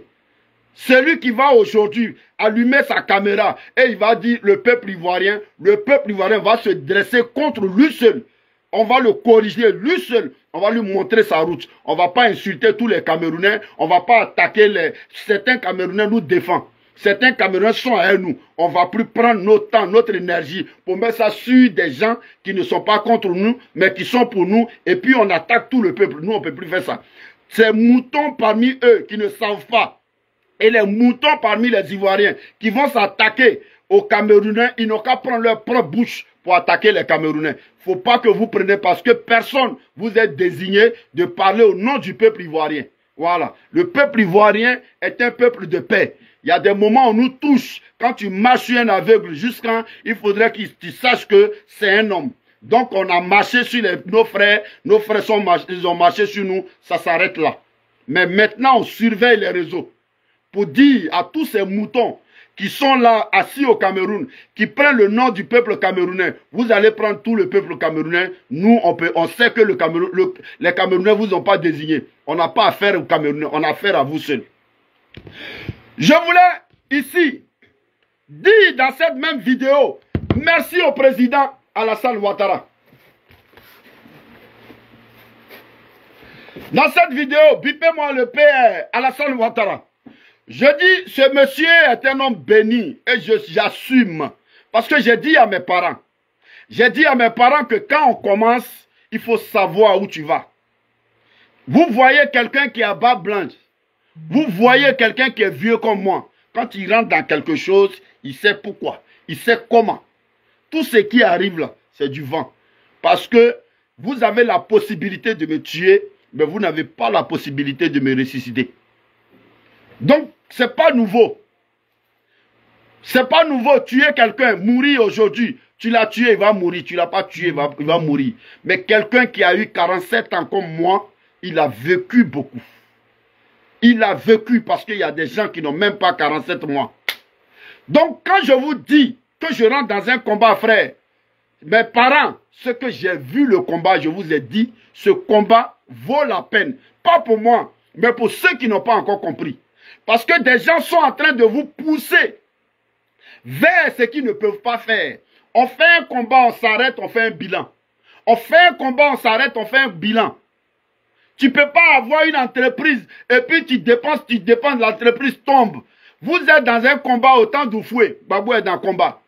Celui qui va aujourd'hui allumer sa caméra et il va dire le peuple ivoirien va se dresser contre lui seul. On va le corriger lui seul. On va lui montrer sa route. On ne va pas insulter tous les Camerounais. On ne va pas attaquer certains Camerounais nous défendent. Certains Camerounais sont à nous. On ne va plus prendre notre temps, notre énergie pour mettre ça sur des gens qui ne sont pas contre nous, mais qui sont pour nous. Et puis on attaque tout le peuple. Nous, on ne peut plus faire ça. Ces moutons parmi eux qui ne savent pas, et les moutons parmi les Ivoiriens qui vont s'attaquer aux Camerounais, ils n'ont qu'à prendre leur propre bouche pour attaquer les Camerounais. Il ne faut pas que vous preniez parce que personne vous est désigné de parler au nom du peuple ivoirien. Voilà. Le peuple ivoirien est un peuple de paix. Il y a des moments où on nous touche. Quand tu marches sur un aveugle, jusqu'à il faudrait que tu saches que c'est un homme. Donc on a marché sur nos frères ils ont marché sur nous, ça s'arrête là. Mais maintenant on surveille les réseaux pour dire à tous ces moutons qui sont là, assis au Cameroun, qui prennent le nom du peuple camerounais, vous allez prendre tout le peuple camerounais. Nous, on sait que les Camerounais ne vous ont pas désigné. On n'a pas affaire aux Camerounais, on a affaire à vous seuls. Je voulais ici dire dans cette même vidéo, merci au président Alassane Ouattara. Dans cette vidéo, bipez-moi le père Alassane Ouattara. Je dis, ce monsieur est un homme béni et j'assume. Parce que j'ai dit à mes parents que quand on commence, il faut savoir où tu vas. Vous voyez quelqu'un qui a barbe blanche. Vous voyez quelqu'un qui est vieux comme moi. Quand il rentre dans quelque chose, il sait pourquoi. Il sait comment. Tout ce qui arrive là, c'est du vent. Parce que vous avez la possibilité de me tuer, mais vous n'avez pas la possibilité de me ressusciter. Donc, c'est pas nouveau. C'est pas nouveau. Tuer quelqu'un, mourir aujourd'hui. Tu l'as tué, il va mourir. Tu l'as pas tué, il va mourir. Mais quelqu'un qui a eu 47 ans comme moi, il a vécu beaucoup. Il a vécu parce qu'il y a des gens qui n'ont même pas 47 mois. Donc, quand je vous dis que je rentre dans un combat, frère, mes parents, ce que j'ai vu le combat, je vous ai dit, ce combat vaut la peine. Pas pour moi, mais pour ceux qui n'ont pas encore compris. Parce que des gens sont en train de vous pousser vers ce qu'ils ne peuvent pas faire. On fait un combat, on s'arrête, on fait un bilan. On fait un combat, on s'arrête, on fait un bilan. Tu ne peux pas avoir une entreprise et puis tu dépenses, l'entreprise tombe. Vous êtes dans un combat, autant d'Oufoué, Babou est dans le combat.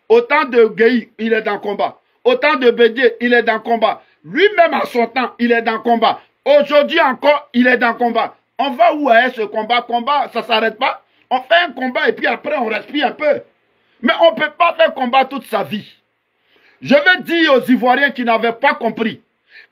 Autant de Gueye, il est dans le combat. Autant de Bédié, il est dans le combat. Lui-même à son temps, il est dans le combat. Aujourd'hui encore, il est dans le combat. On va où est ce combat? Combat, ça ne s'arrête pas. On fait un combat et puis après on respire un peu. Mais on ne peut pas faire combat toute sa vie. Je veux dire aux Ivoiriens qui n'avaient pas compris.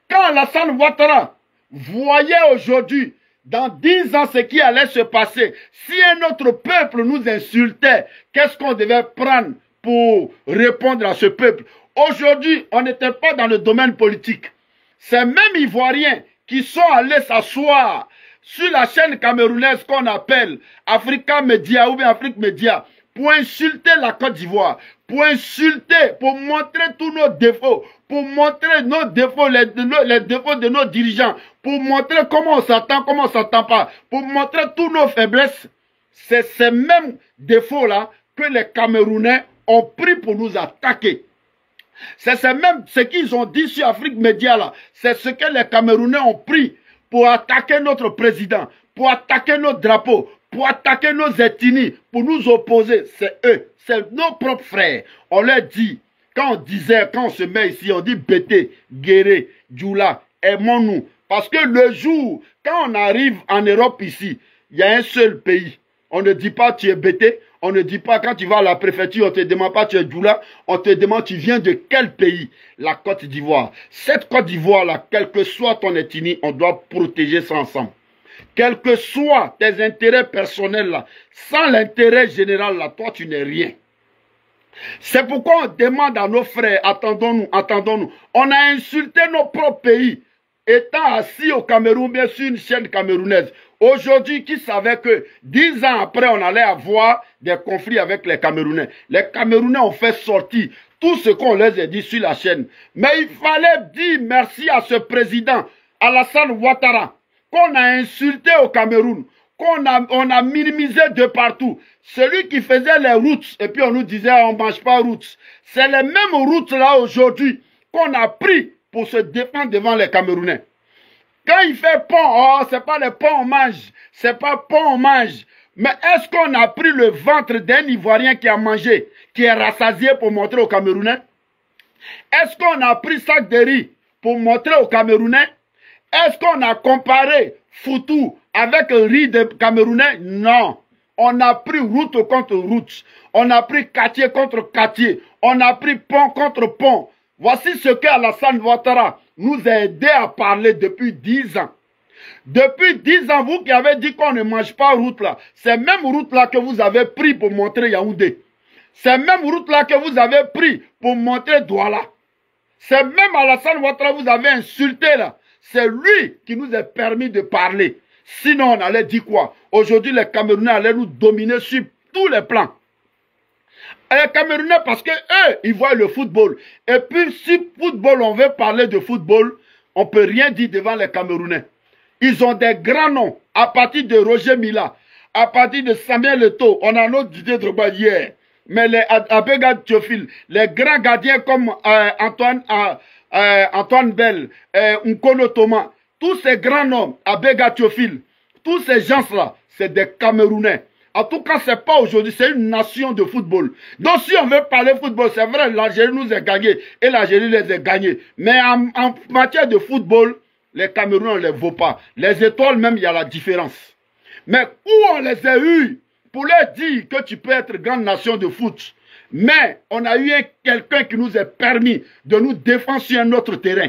Quand Alassane Ouattara voyait aujourd'hui, dans 10 ans, ce qui allait se passer, si un autre peuple nous insultait, qu'est-ce qu'on devait prendre pour répondre à ce peuple? Aujourd'hui, on n'était pas dans le domaine politique. Ces mêmes Ivoiriens qui sont allés s'asseoir sur la chaîne camerounaise qu'on appelle Africa Media ou bien Afrique Media, pour insulter la Côte d'Ivoire, pour insulter, pour montrer tous nos défauts, pour montrer nos défauts, les défauts de nos dirigeants, pour montrer comment on s'attend, comment on ne s'attend pas, pour montrer toutes nos faiblesses. C'est ces mêmes défauts-là que les Camerounais ont pris pour nous attaquer. C'est ce qu'ils ont dit sur Afrique Média là. C'est ce que les Camerounais ont pris pour attaquer notre président, pour attaquer notre drapeau, pour attaquer nos ethnies, pour nous opposer. C'est eux, c'est nos propres frères. On leur dit, quand on se met ici, on dit Bété, Guéré, Djoula, aimons-nous. Parce que le jour, quand on arrive en Europe ici, il y a un seul pays. On ne dit pas tu es Bété, on ne dit pas quand tu vas à la préfecture, on ne te demande pas tu es Djoula, on te demande tu viens de quel pays? La Côte d'Ivoire. Cette Côte d'Ivoire-là, quel que soit ton ethnie, on doit protéger ça ensemble. Quels que soient tes intérêts personnels là, sans l'intérêt général là, toi tu n'es rien. C'est pourquoi on demande à nos frères, attendons-nous, attendons-nous. On a insulté nos propres pays, étant assis au Cameroun, bien sûr, une chaîne camerounaise. Aujourd'hui, qui savait que 10 ans après, on allait avoir des conflits avec les Camerounais. Les Camerounais ont fait sortir tout ce qu'on leur a dit sur la chaîne. Mais il fallait dire merci à ce président, Alassane Ouattara, qu'on a insulté au Cameroun, qu'on a minimisé de partout. Celui qui faisait les routes, et puis on nous disait on ne mange pas routes. C'est les mêmes routes là aujourd'hui qu'on a pris pour se défendre devant les Camerounais. Quand il fait pont, oh, c'est pas le pont on mange, c'est pas pont on mange. Mais est-ce qu'on a pris le ventre d'un Ivoirien qui a mangé, qui est rassasié pour montrer aux Camerounais? Est-ce qu'on a pris sac de riz pour montrer aux Camerounais? Est-ce qu'on a comparé foutou avec le riz des Camerounais? Non. On a pris route contre route. On a pris quartier contre quartier. On a pris pont contre pont. Voici ce qu'Alassane Ouattara nous a aidé à parler depuis 10 ans. Depuis 10 ans, vous qui avez dit qu'on ne mange pas route là, c'est même route là que vous avez pris pour montrer Yaoundé. C'est même route là que vous avez pris pour montrer Douala. C'est même Alassane Ouattara que vous avez insulté là. C'est lui qui nous a permis de parler. Sinon, on allait dire quoi? Aujourd'hui, les Camerounais allaient nous dominer sur tous les plans. Et les Camerounais, parce que eux, ils voient le football. Et puis, si football, on veut parler de football, on ne peut rien dire devant les Camerounais. Ils ont des grands noms. À partir de Roger Mila, à partir de Samuel Eto'o, on a un autre Didier Drogba hier. Mais les Abega Théophile, les grands gardiens comme Antoine Bell, Nkono Thomas, tous ces grands noms, Abega Théophile, tous ces gens-là, c'est des Camerounais. En tout cas, ce n'est pas aujourd'hui, c'est une nation de football. Donc si on veut parler football, c'est vrai, l'Algérie nous a gagné et l'Algérie les a gagnés. Mais en matière de football, les Camerounais, on ne les vaut pas. Les étoiles même, il y a la différence. Mais où on les a eus pour leur dire que tu peux être grande nation de foot. Mais on a eu quelqu'un qui nous a permis de nous défendre sur un autre terrain.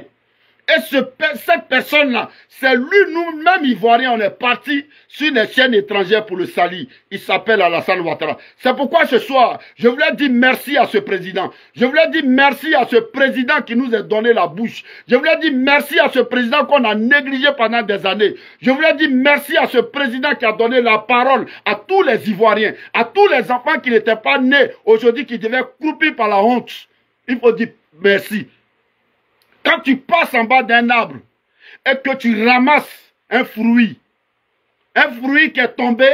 Et cette personne-là, c'est lui, nous-mêmes Ivoiriens, on est partis sur les chaînes étrangères pour le salir. Il s'appelle Alassane Ouattara. C'est pourquoi ce soir, je voulais dire merci à ce président. Je voulais dire merci à ce président qui nous a donné la bouche. Je voulais dire merci à ce président qu'on a négligé pendant des années. Je voulais dire merci à ce président qui a donné la parole à tous les Ivoiriens, à tous les enfants qui n'étaient pas nés aujourd'hui, qui devaient croupir par la honte. Il faut dire merci. Quand tu passes en bas d'un arbre et que tu ramasses un fruit qui est tombé,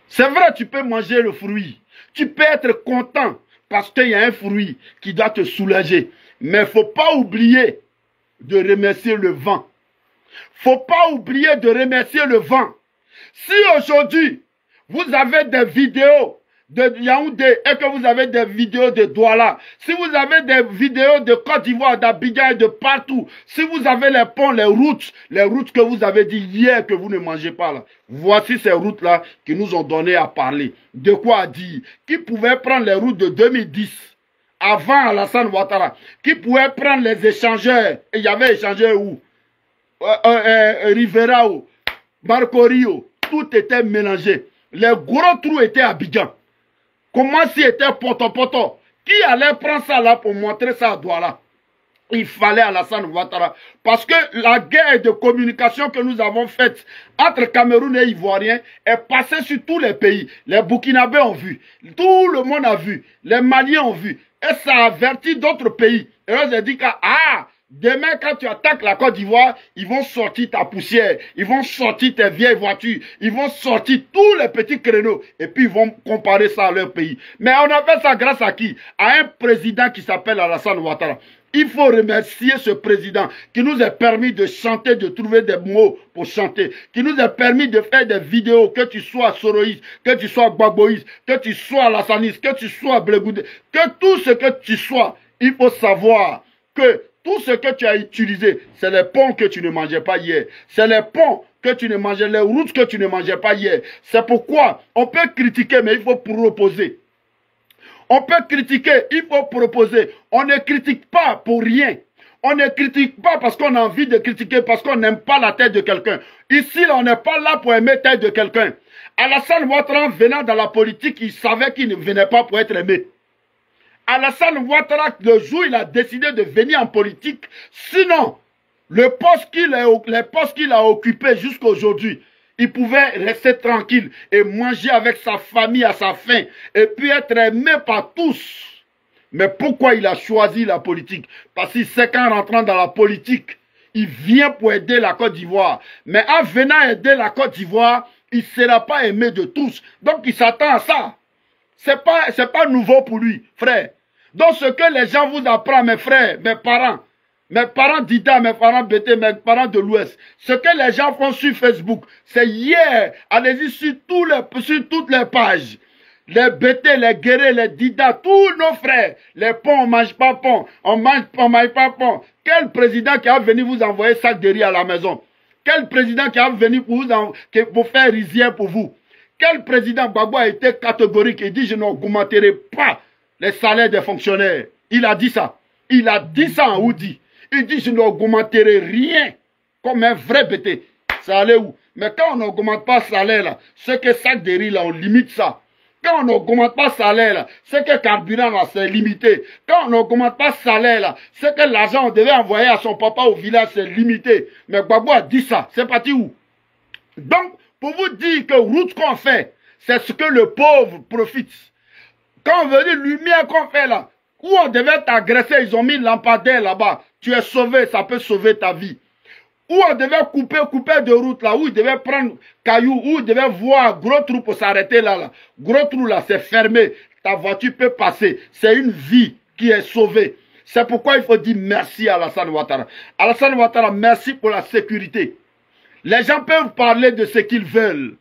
c'est vrai, tu peux manger le fruit. Tu peux être content parce qu'il y a un fruit qui doit te soulager. Mais il ne faut pas oublier de remercier le vent. Il ne faut pas oublier de remercier le vent. Si aujourd'hui, vous avez des vidéos de Yaoundé et que vous avez des vidéos de Douala, si vous avez des vidéos de Côte d'Ivoire, d'Abidjan et de partout, si vous avez les ponts, les routes que vous avez dit hier que vous ne mangez pas là, voici ces routes-là qui nous ont donné à parler. De quoi dire? Qui pouvait prendre les routes de 2010 avant Alassane Ouattara? Qui pouvait prendre les échangeurs? Et il y avait échangeurs où? Rivera, Marco Rio, tout était mélangé. Les gros trous étaient à Abidjan. Comment si était poto-poto? Qui allait prendre ça là pour montrer ça à Douala? Il fallait Alassane Ouattara. Parce que la guerre de communication que nous avons faite entre Cameroun et Ivoiriens est passée sur tous les pays. Les Burkinabés ont vu. Tout le monde a vu. Les Maliens ont vu. Et ça a averti d'autres pays. Et là, j'ai dit que, Demain, quand tu attaques la Côte d'Ivoire, ils vont sortir ta poussière, ils vont sortir tes vieilles voitures, ils vont sortir tous les petits créneaux et puis ils vont comparer ça à leur pays. Mais on a fait ça grâce à qui? À un président qui s'appelle Alassane Ouattara. Il faut remercier ce président qui nous a permis de chanter, de trouver des mots pour chanter, qui nous a permis de faire des vidéos, que tu sois soroïste, que tu sois gbagboïste, que tu sois lassaniste, que tu sois blegoudé, que tout ce que tu sois, il faut savoir que tout ce que tu as utilisé, c'est les ponts que tu ne mangeais pas hier. C'est les ponts que tu ne mangeais, les routes que tu ne mangeais pas hier. C'est pourquoi on peut critiquer, mais il faut proposer. On peut critiquer, il faut proposer. On ne critique pas pour rien. On ne critique pas parce qu'on a envie de critiquer, parce qu'on n'aime pas la tête de quelqu'un. Ici, là, on n'est pas là pour aimer la tête de quelqu'un. Alassane Ouattara, venant dans la politique, il savait qu'il ne venait pas pour être aimé. Alassane Ouattara, le jour où il a décidé de venir en politique, sinon, les postes qu'il a occupés jusqu'à aujourd'hui, il pouvait rester tranquille et manger avec sa famille à sa faim et puis être aimé par tous. Mais pourquoi il a choisi la politique? Parce qu'il sait qu'en rentrant dans la politique, il vient pour aider la Côte d'Ivoire. Mais en venant aider la Côte d'Ivoire, il ne sera pas aimé de tous. Donc il s'attend à ça. C'est pas nouveau pour lui, frère. Donc ce que les gens vous apprennent, mes frères, mes parents d'Ida, mes parents BT, mes parents de l'Ouest, ce que les gens font sur Facebook, c'est hier, allez-y sur toutes les pages. Les BT, les Guérés, les Dida, tous nos frères, les ponts, on ne mange pas pont, on mange pas pont. Quel président qui a venu vous envoyer sac de riz à la maison? Quel président qui a venu pour faire rizière pour vous? Quel président Gbagbo a été catégorique et dit je n'augmenterai pas les salaires des fonctionnaires? Il a dit ça. Il a dit ça en Oudi. Il dit je n'augmenterai rien comme un vrai BT. Ça allait où? Mais quand on n'augmente pas le salaire là, ce que sac de riz là, on limite ça. Quand on n'augmente pas le salaire là, c'est que carburant là, c'est limité. Quand on n'augmente pas le salaire là, c'est que l'argent on devait envoyer à son papa au village, c'est limité. Mais Gbagbo a dit ça. C'est parti où? Donc, pour vous dire que route qu'on fait, c'est ce que le pauvre profite. Quand on veut dire lumière qu'on fait là, où on devait t'agresser, ils ont mis lampadaire là-bas. Tu es sauvé, ça peut sauver ta vie. Où on devait couper de route là, où il devait prendre cailloux, où il devait voir gros trou pour s'arrêter là. Gros trou là, c'est fermé. Ta voiture peut passer. C'est une vie qui est sauvée. C'est pourquoi il faut dire merci à Alassane Ouattara. Alassane Ouattara, merci pour la sécurité. Les gens peuvent parler de ce qu'ils veulent.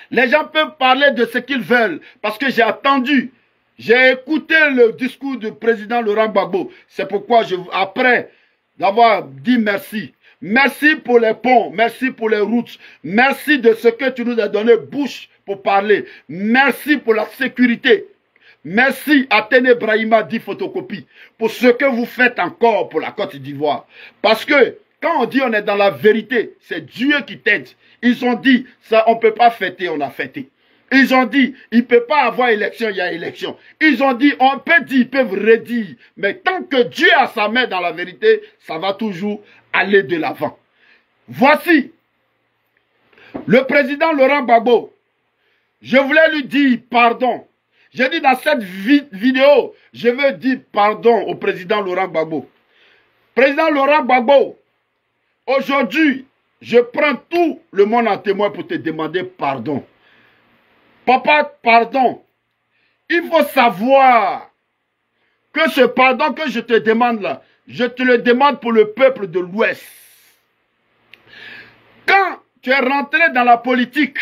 Les gens peuvent parler de ce qu'ils veulent. Parce que j'ai attendu. J'ai écouté le discours du président Laurent Gbagbo. C'est pourquoi, après d'avoir dit merci, merci pour les ponts, merci pour les routes, merci de ce que tu nous as donné bouche pour parler, merci pour la sécurité, merci à Téné Brahima dit photocopie, pour ce que vous faites encore pour la Côte d'Ivoire. Parce que quand on dit on est dans la vérité, c'est Dieu qui t'aide. Ils ont dit, ça on ne peut pas fêter, on a fêté. Ils ont dit, il ne peut pas avoir élection, il y a élection. Ils ont dit, on peut dire, ils peuvent redire. Mais tant que Dieu a sa main dans la vérité, ça va toujours aller de l'avant. Voici le président Laurent Gbagbo. Je voulais lui dire pardon. J'ai dit dans cette vidéo, je veux dire pardon au président Laurent Gbagbo. Président Laurent Gbagbo, aujourd'hui, je prends tout le monde en témoin pour te demander pardon. Papa, pardon. Il faut savoir que ce pardon que je te demande là, je te le demande pour le peuple de l'Ouest. Quand tu es rentré dans la politique,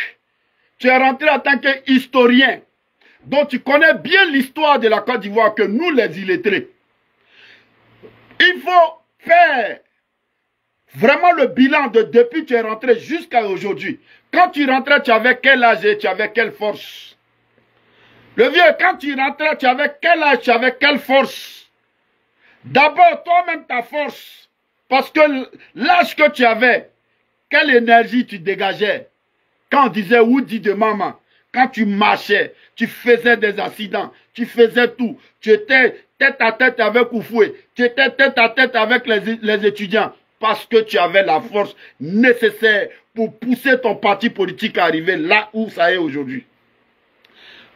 tu es rentré en tant qu'historien, dont tu connais bien l'histoire de la Côte d'Ivoire que nous les illettrés. Il faut faire vraiment le bilan de depuis que tu es rentré jusqu'à aujourd'hui. Quand tu rentrais, tu avais quel âge et tu avais quelle force? Le vieux, quand tu rentrais, tu avais quel âge, tu avais quelle force? D'abord, toi-même, ta force. Parce que l'âge que tu avais, quelle énergie tu dégageais? Quand on disait Woody de maman, quand tu marchais, tu faisais des accidents, tu faisais tout. Tu étais tête à tête avec Oufoué, tu étais tête à tête avec les étudiants. Parce que tu avais la force nécessaire pour pousser ton parti politique à arriver là où ça est aujourd'hui.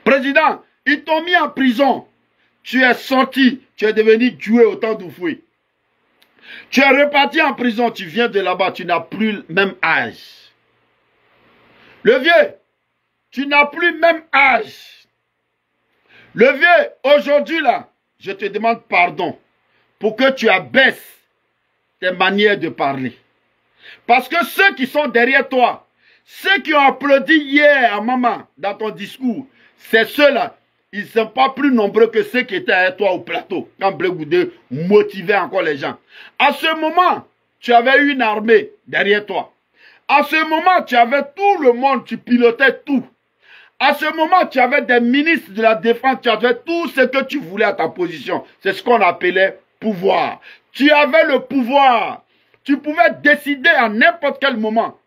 Président, ils t'ont mis en prison. Tu es sorti, tu es devenu tué au temps d'Oufoué. Tu es reparti en prison, tu viens de là-bas, tu n'as plus le même âge. Le vieux, tu n'as plus le même âge. Le vieux, aujourd'hui là, je te demande pardon pour que tu abaisses tes manières de parler. Parce que ceux qui sont derrière toi, ceux qui ont applaudi hier à maman dans ton discours, c'est ceux-là. Ils ne sont pas plus nombreux que ceux qui étaient avec toi au plateau, quand Blé Goudé motivait encore les gens. À ce moment, tu avais une armée derrière toi. À ce moment, tu avais tout le monde, tu pilotais tout. À ce moment, tu avais des ministres de la défense, tu avais tout ce que tu voulais à ta position. C'est ce qu'on appelait pouvoir. Tu avais le pouvoir. Tu pouvais décider à n'importe quel moment.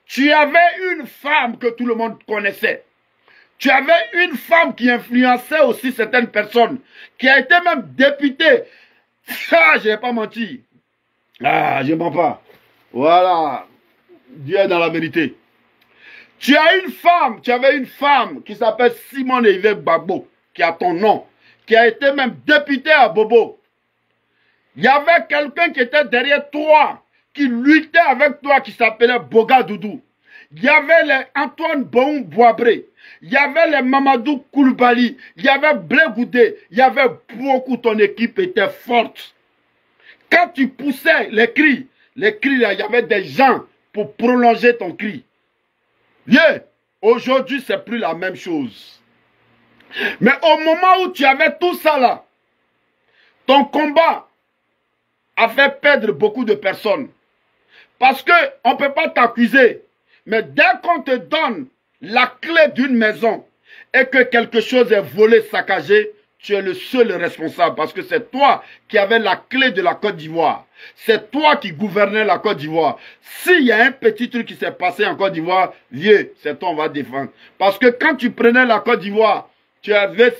Tu avais une femme que tout le monde connaissait. Tu avais une femme qui influençait aussi certaines personnes, qui a été même députée. Ça, je n'ai pas menti. Ah, je ne mens pas. Voilà. Dieu est dans la vérité. Tu avais une femme qui s'appelle Simone Yvette Gbagbo, qui a ton nom, qui a été même députée à Bobo. Il y avait quelqu'un qui était derrière toi, qui luttait avec toi, qui s'appelait Boga Doudou. Il y avait les Antoine Boum Boabré, il y avait les Mamadou Koulibaly, il y avait Blé Goudé, il y avait beaucoup, ton équipe était forte. Quand tu poussais les cris là, il y avait des gens pour prolonger ton cri. Viens, aujourd'hui, c'est plus la même chose. Mais au moment où tu avais tout ça là, ton combat a fait perdre beaucoup de personnes. Parce qu'on ne peut pas t'accuser. Mais dès qu'on te donne la clé d'une maison et que quelque chose est volé, saccagé, tu es le seul responsable parce que c'est toi qui avais la clé de la Côte d'Ivoire. C'est toi qui gouvernais la Côte d'Ivoire. S'il y a un petit truc qui s'est passé en Côte d'Ivoire, vieux, c'est toi on va défendre. Parce que quand tu prenais la Côte d'Ivoire, tu avais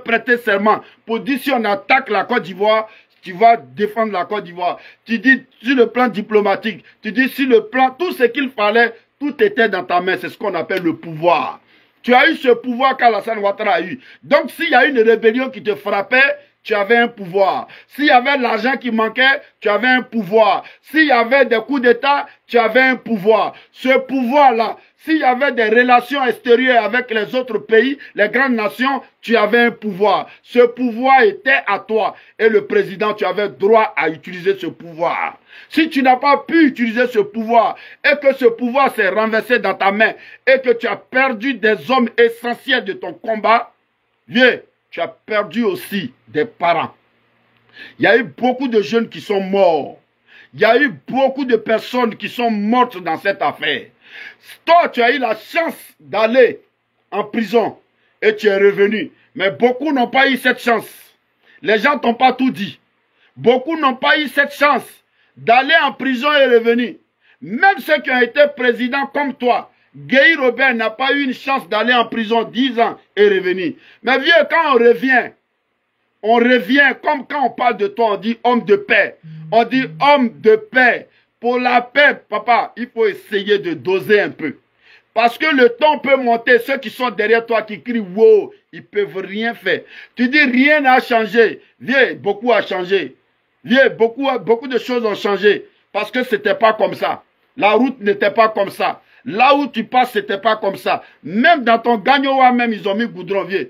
prêté serment pour dire si on attaque la Côte d'Ivoire, tu vas défendre la Côte d'Ivoire. Tu dis sur le plan diplomatique, tu dis sur le plan, tout ce qu'il fallait, tout était dans ta main. C'est ce qu'on appelle le pouvoir. Tu as eu ce pouvoir qu'Alassane Ouattara a eu. Donc s'il y a une rébellion qui te frappait, tu avais un pouvoir. S'il y avait l'argent qui manquait, tu avais un pouvoir. S'il y avait des coups d'État, tu avais un pouvoir. Ce pouvoir-là, s'il y avait des relations extérieures avec les autres pays, les grandes nations, tu avais un pouvoir. Ce pouvoir était à toi. Et le président, tu avais droit à utiliser ce pouvoir. Si tu n'as pas pu utiliser ce pouvoir et que ce pouvoir s'est renversé dans ta main et que tu as perdu des hommes essentiels de ton combat, viens, tu as perdu aussi des parents. Il y a eu beaucoup de jeunes qui sont morts. Il y a eu beaucoup de personnes qui sont mortes dans cette affaire. Toi, tu as eu la chance d'aller en prison et tu es revenu. Mais beaucoup n'ont pas eu cette chance. Les gens t'ont pas tout dit. Beaucoup n'ont pas eu cette chance d'aller en prison et revenir. Même ceux qui ont été présidents comme toi, Guy Robert n'a pas eu une chance d'aller en prison 10 ans et revenir. Mais vieux, quand on revient comme quand on parle de toi, on dit homme de paix. On dit homme de paix. Pour la paix, papa, il faut essayer de doser un peu. Parce que le temps peut monter. Ceux qui sont derrière toi qui crient « wow », ils ne peuvent rien faire. Tu dis rien n'a changé. Viens, beaucoup a changé. Viens, beaucoup de choses ont changé. Parce que ce n'était pas comme ça. La route n'était pas comme ça. Là où tu passes, ce n'était pas comme ça. Même dans ton Gagnoa, même, ils ont mis goudron, viens.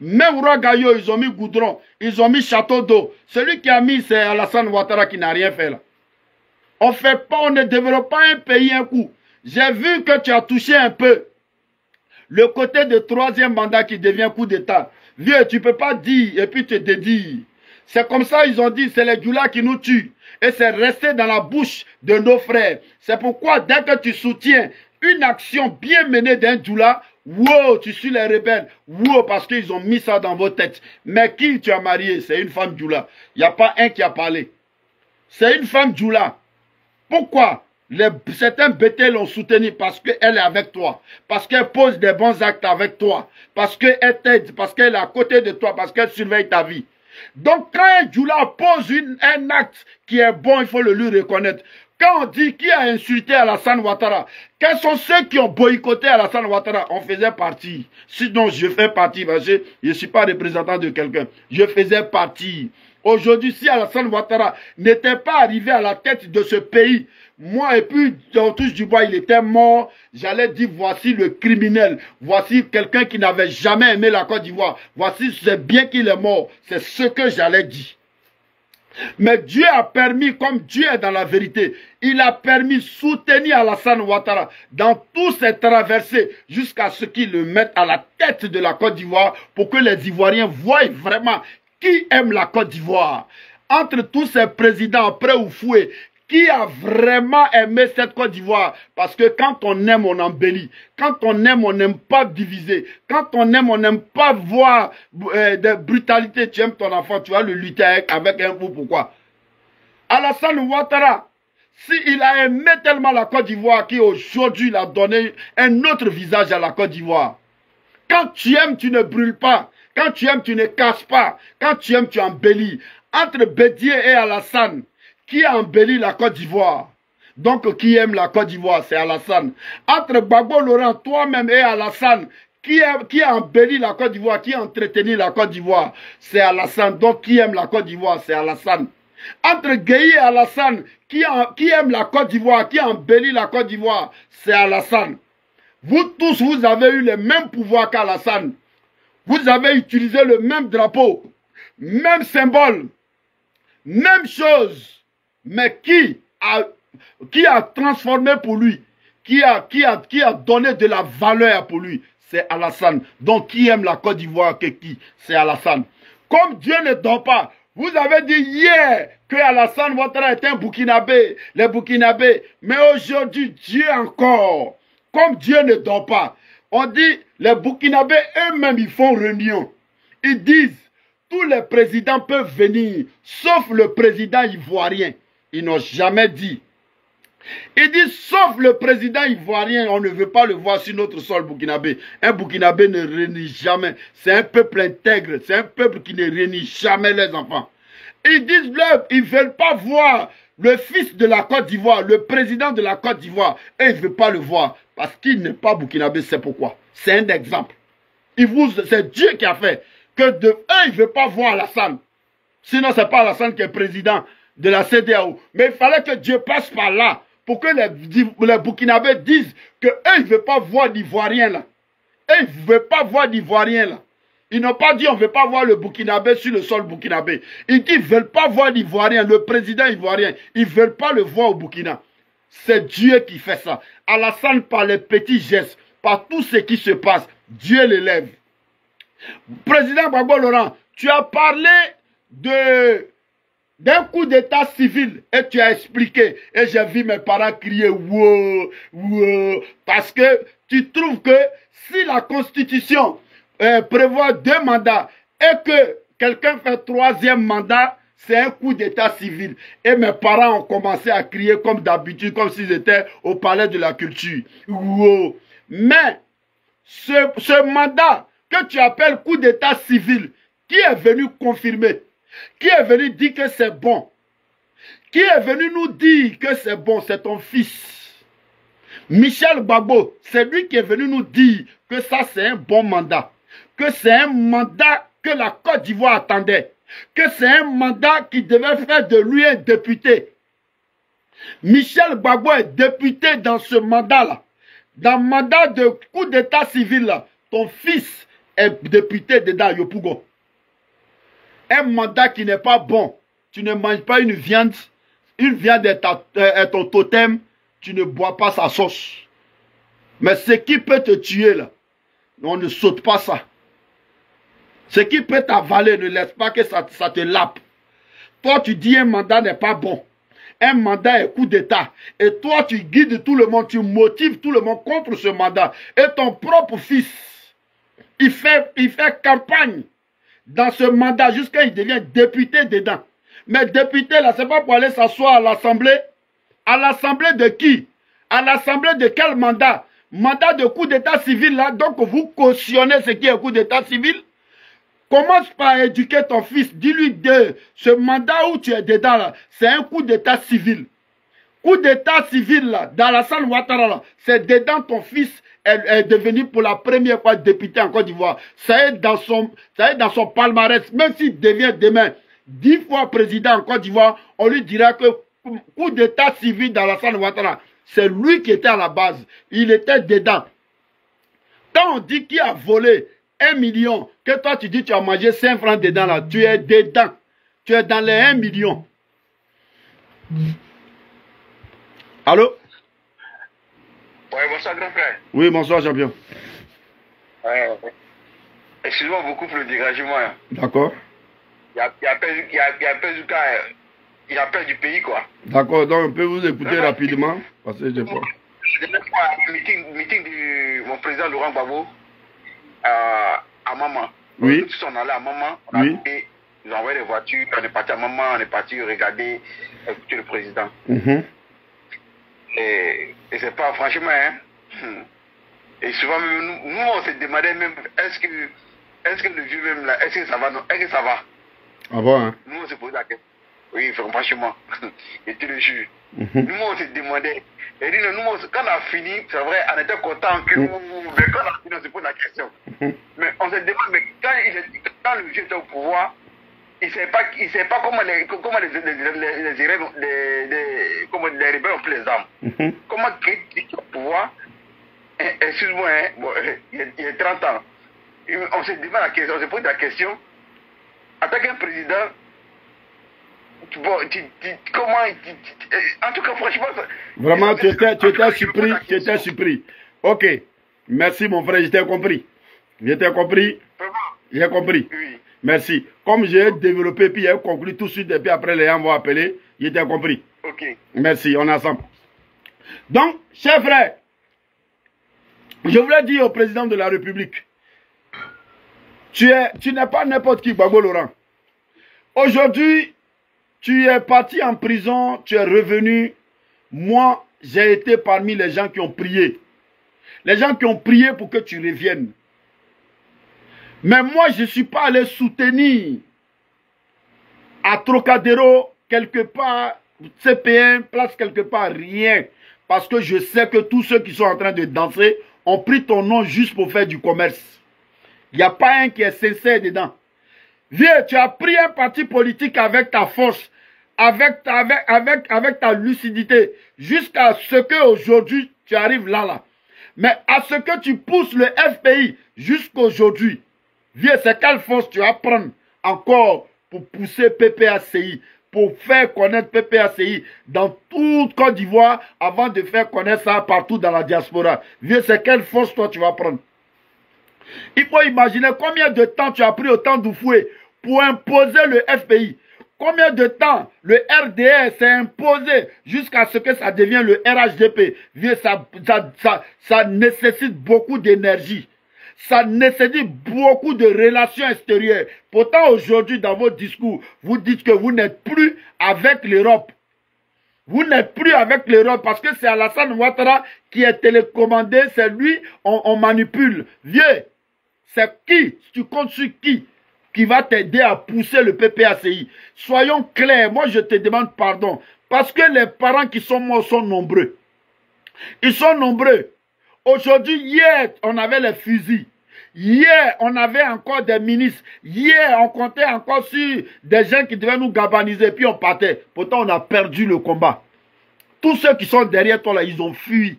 Même Oura Gayo, ils ont mis goudron. Ils ont mis château d'eau. Celui qui a mis, c'est Alassane Ouattara qui n'a rien fait là. On ne développe pas un pays un coup. J'ai vu que tu as touché un peu le côté de troisième mandat qui devient coup d'État. Vieux, tu ne peux pas dire et puis te dédire. C'est comme ça ils ont dit, c'est les Djoula qui nous tuent. Et c'est resté dans la bouche de nos frères. C'est pourquoi dès que tu soutiens une action bien menée d'un Djoula, wow, tu suis les rebelles. Wow, parce qu'ils ont mis ça dans vos têtes. Mais qui tu as marié? C'est une femme Djoula. Il n'y a pas un qui a parlé. C'est une femme Djoula. Pourquoi certains BT l'ont soutenu? Parce qu'elle est avec toi. Parce qu'elle pose des bons actes avec toi. Parce qu'elle t'aide. Parce qu'elle est à côté de toi. Parce qu'elle surveille ta vie. Donc quand un Djoula pose un acte qui est bon, il faut le lui reconnaître. Quand on dit qui a insulté Alassane Ouattara, quels sont ceux qui ont boycotté Alassane Ouattara? On faisait partie. Sinon, je fais partie, parce que je ne suis pas représentant de quelqu'un. Je faisais partie. Aujourd'hui, si Alassane Ouattara n'était pas arrivé à la tête de ce pays, moi et puis, on touche du bois, il était mort, j'allais dire, voici le criminel, voici quelqu'un qui n'avait jamais aimé la Côte d'Ivoire, voici, c'est bien qu'il est mort, c'est ce que j'allais dire. Mais Dieu a permis, comme Dieu est dans la vérité, il a permis soutenir Alassane Ouattara dans tous ses traversées jusqu'à ce qu'il le mette à la tête de la Côte d'Ivoire pour que les Ivoiriens voient vraiment qui aime la Côte d'Ivoire. Entre tous ces présidents, après Oufoué, qui a vraiment aimé cette Côte d'Ivoire? Parce que quand on aime, on embellit. Quand on n'aime pas diviser. Quand on n'aime pas voir de brutalité. Tu aimes ton enfant, tu vas le lutter avec un coup. Pourquoi? Alassane Ouattara, s'il a aimé tellement la Côte d'Ivoire qu'aujourd'hui il a donné un autre visage à la Côte d'Ivoire. Quand tu aimes, tu ne brûles pas. Quand tu aimes, tu ne casses pas. Quand tu aimes, tu embellis. Entre Bédié et Alassane, qui a embelli la Côte d'Ivoire? Donc, qui aime la Côte d'Ivoire? C'est Alassane. Entre Gbagbo Laurent, toi-même et Alassane, qui a embelli la Côte d'Ivoire, qui a entretenu la Côte d'Ivoire? C'est Alassane. Donc, qui aime la Côte d'Ivoire? C'est Alassane. Entre Gueye et Alassane, qui aime la Côte d'Ivoire, qui a embelli la Côte d'Ivoire? C'est Alassane. Vous tous, vous avez eu le même pouvoir qu'Alassane. Vous avez utilisé le même drapeau, même symbole, même chose. Mais qui a transformé pour lui, qui a donné de la valeur pour lui? C'est Alassane. Donc qui aime la Côte d'Ivoire que qui? C'est Alassane. Comme Dieu ne dort pas, vous avez dit hier que Alassane Ouattara est un Burkinabé, les Burkinabés. Mais aujourd'hui, Dieu encore, comme Dieu ne dort pas, on dit, les Burkinabés eux-mêmes, ils font réunion. Ils disent, tous les présidents peuvent venir, sauf le président ivoirien. Ils n'ont jamais dit. Ils disent, sauf le président ivoirien, on ne veut pas le voir sur notre sol burkinabé. Un Burkinabé ne réunit jamais. C'est un peuple intègre. C'est un peuple qui ne réunit jamais les enfants. Ils disent, ils ne veulent pas voir le fils de la Côte d'Ivoire, le président de la Côte d'Ivoire. Et ils ne veulent pas le voir. Parce qu'il n'est pas burkinabé, c'est pourquoi. C'est un exemple. C'est Dieu qui a fait que eux, ils ne veulent pas voir Alassane. Sinon, ce n'est pas Alassane qui est président de la CEDEAO. Mais il fallait que Dieu passe par là pour que les Burkinabés disent qu'eux, ils ne veulent pas voir d'Ivoiriens là. Eux, ils ne veulent pas voir d'Ivoiriens là. Ils n'ont pas dit on ne veut pas voir le Burkinabé sur le sol burkinabé. Ils disent qu'ils ne veulent pas voir d'Ivoirien, le président ivoirien. Ils ne veulent pas le voir au Burkina. C'est Dieu qui fait ça. Alassane, par les petits gestes, par tout ce qui se passe, Dieu l'élève. Président Gbagbo Laurent, tu as parlé d'un coup d'état civil et tu as expliqué. Et j'ai vu mes parents crier wow, wow, parce que tu trouves que si la Constitution prévoit 2 mandats et que quelqu'un fait 3e mandat, c'est un coup d'état civil. Et mes parents ont commencé à crier comme d'habitude, comme s'ils étaient au palais de la culture. Wow. Mais ce mandat que tu appelles coup d'état civil, qui est venu confirmer? Qui est venu dire que c'est bon? Qui est venu nous dire que c'est bon? C'est ton fils. Michel Gbagbo, c'est lui qui est venu nous dire que ça c'est un bon mandat. Que c'est un mandat que la Côte d'Ivoire attendait. Que c'est un mandat qui devait faire de lui un député. Michel Gbagbo est député dans ce mandat-là. Dans le mandat de coup d'état civil, là, ton fils est député dedans, Yopougon. Un mandat qui n'est pas bon. Tu ne manges pas une viande. Une viande est ton totem. Tu ne bois pas sa sauce. Mais ce qui peut te tuer, là, on ne saute pas ça. Ce qui peut t'avaler, ne laisse pas que ça te lappe. Toi, tu dis un mandat n'est pas bon. Un mandat est coup d'état. Et toi, tu guides tout le monde, tu motives tout le monde contre ce mandat. Et ton propre fils, il fait campagne dans ce mandat jusqu'à il devient député dedans. Mais député, là, c'est pas pour aller s'asseoir à l'Assemblée. À l'Assemblée de qui? À l'Assemblée de quel mandat? Mandat de coup d'état civil, là. Donc, vous cautionnez ce qui est coup d'état civil. Commence par éduquer ton fils. Dis-lui de ce mandat où tu es dedans, là, c'est un coup d'état civil. Coup d'état civil, là, dans la salle Ouattara, là, c'est dedans ton fils est devenu pour la première fois député en Côte d'Ivoire. Ça est dans son palmarès. Même s'il devient demain 10 fois président en Côte d'Ivoire, on lui dira que coup d'état civil d'Alassane Ouattara, c'est lui qui était à la base. Il était dedans. Quand on dit qui a volé 1 million, que toi tu dis tu as mangé 5 francs dedans là, tu es dedans. Tu es dans les 1 million. Allô? Oui, bonsoir grand frère. Oui, bonsoir champion. Excuse-moi beaucoup pour le dégagement. D'accord. Il y a peur du pays quoi. D'accord, donc on peut vous écouter rapidement. Parce que j'ai pas. La dernière fois, meeting de mon président Laurent Gbagbo à Maman. Oui. Nous tous on allait à Maman, on a coupé, nous avons envoyé des voitures, on est parti à Maman, on est parti regarder, écouter le président. Et c'est pas franchement, hein. Et souvent même, nous on se demandait même, est-ce que le vieux même là, est-ce que ça va, non? Est-ce que ça va? Ah bon, hein? Nous on se posait la question. Oui, franchement, et tu le jures. Nous on se demandait. Et nous, quand on a fini, c'est vrai, on était content que mais quand on a fini, on se pose la question. Mais on se demande, mais quand le vieux était au pouvoir, il ne sait pas comment les rebelles ont pris les armes. Comment il est au pouvoir, excuse-moi, hein, bon, il y a 30 ans, on se demande la question, on se pose la question, en tant qu'un président, bon, en tout cas, franchement... Vraiment, tu étais surpris. Ok. Merci, mon frère, j'étais compris. J'étais compris. J'ai compris. Oui. Merci. Comme j'ai développé, puis j'ai conclu tout de suite, et puis après, les gens vont appeler, j'étais compris. Ok. Merci, on est ensemble. Donc, chers frères, je voulais dire au président de la République, tu n'es pas n'importe qui, Gbagbo Laurent. Aujourd'hui, tu es parti en prison, tu es revenu. Moi, j'ai été parmi les gens qui ont prié. Les gens qui ont prié pour que tu reviennes. Mais moi, je ne suis pas allé soutenir à Trocadéro, quelque part, CP1, place quelque part, rien. Parce que je sais que tous ceux qui sont en train de danser ont pris ton nom juste pour faire du commerce. Il n'y a pas un qui est sincère dedans. Viens, tu as pris un parti politique avec ta force, avec ta lucidité, jusqu'à ce qu'aujourd'hui, tu arrives là. Mais à ce que tu pousses le FPI jusqu'aujourd'hui, viens, c'est quelle force tu vas prendre encore pour pousser PPACI, pour faire connaître PPACI dans toute Côte d'Ivoire avant de faire connaître ça partout dans la diaspora. Viens, c'est quelle force toi tu vas prendre? Il faut imaginer combien de temps tu as pris au temps d'Oufoué pour imposer le FPI. Combien de temps le RDR s'est imposé jusqu'à ce que ça devienne le RHDP. Ça nécessite beaucoup d'énergie. Ça nécessite beaucoup de relations extérieures. Pourtant, aujourd'hui, dans vos discours, vous dites que vous n'êtes plus avec l'Europe. Vous n'êtes plus avec l'Europe parce que c'est Alassane Ouattara qui est télécommandé. C'est lui, on manipule. Vieux, c'est qui? Tu comptes sur qui va t'aider à pousser le PPACI? Soyons clairs, moi je te demande pardon. Parce que les parents qui sont morts sont nombreux. Ils sont nombreux. Aujourd'hui, hier, on avait les fusils. Hier, on avait encore des ministres. Hier, on comptait encore sur des gens qui devaient nous galvaniser. Puis on partait. Pourtant, on a perdu le combat. Tous ceux qui sont derrière toi, là, ils ont fui.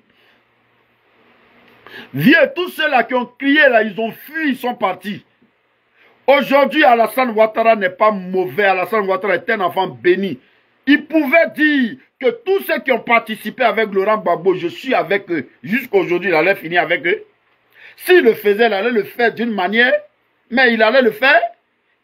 Viens, tous ceux-là qui ont crié, là, ils ont fui, ils sont partis. Aujourd'hui, Alassane Ouattara n'est pas mauvais. Alassane Ouattara est un enfant béni. Il pouvait dire que tous ceux qui ont participé avec Laurent Gbagbo, je suis avec eux. Jusqu'aujourd'hui, il allait finir avec eux. S'il le faisait, il allait le faire d'une manière, mais il allait le faire.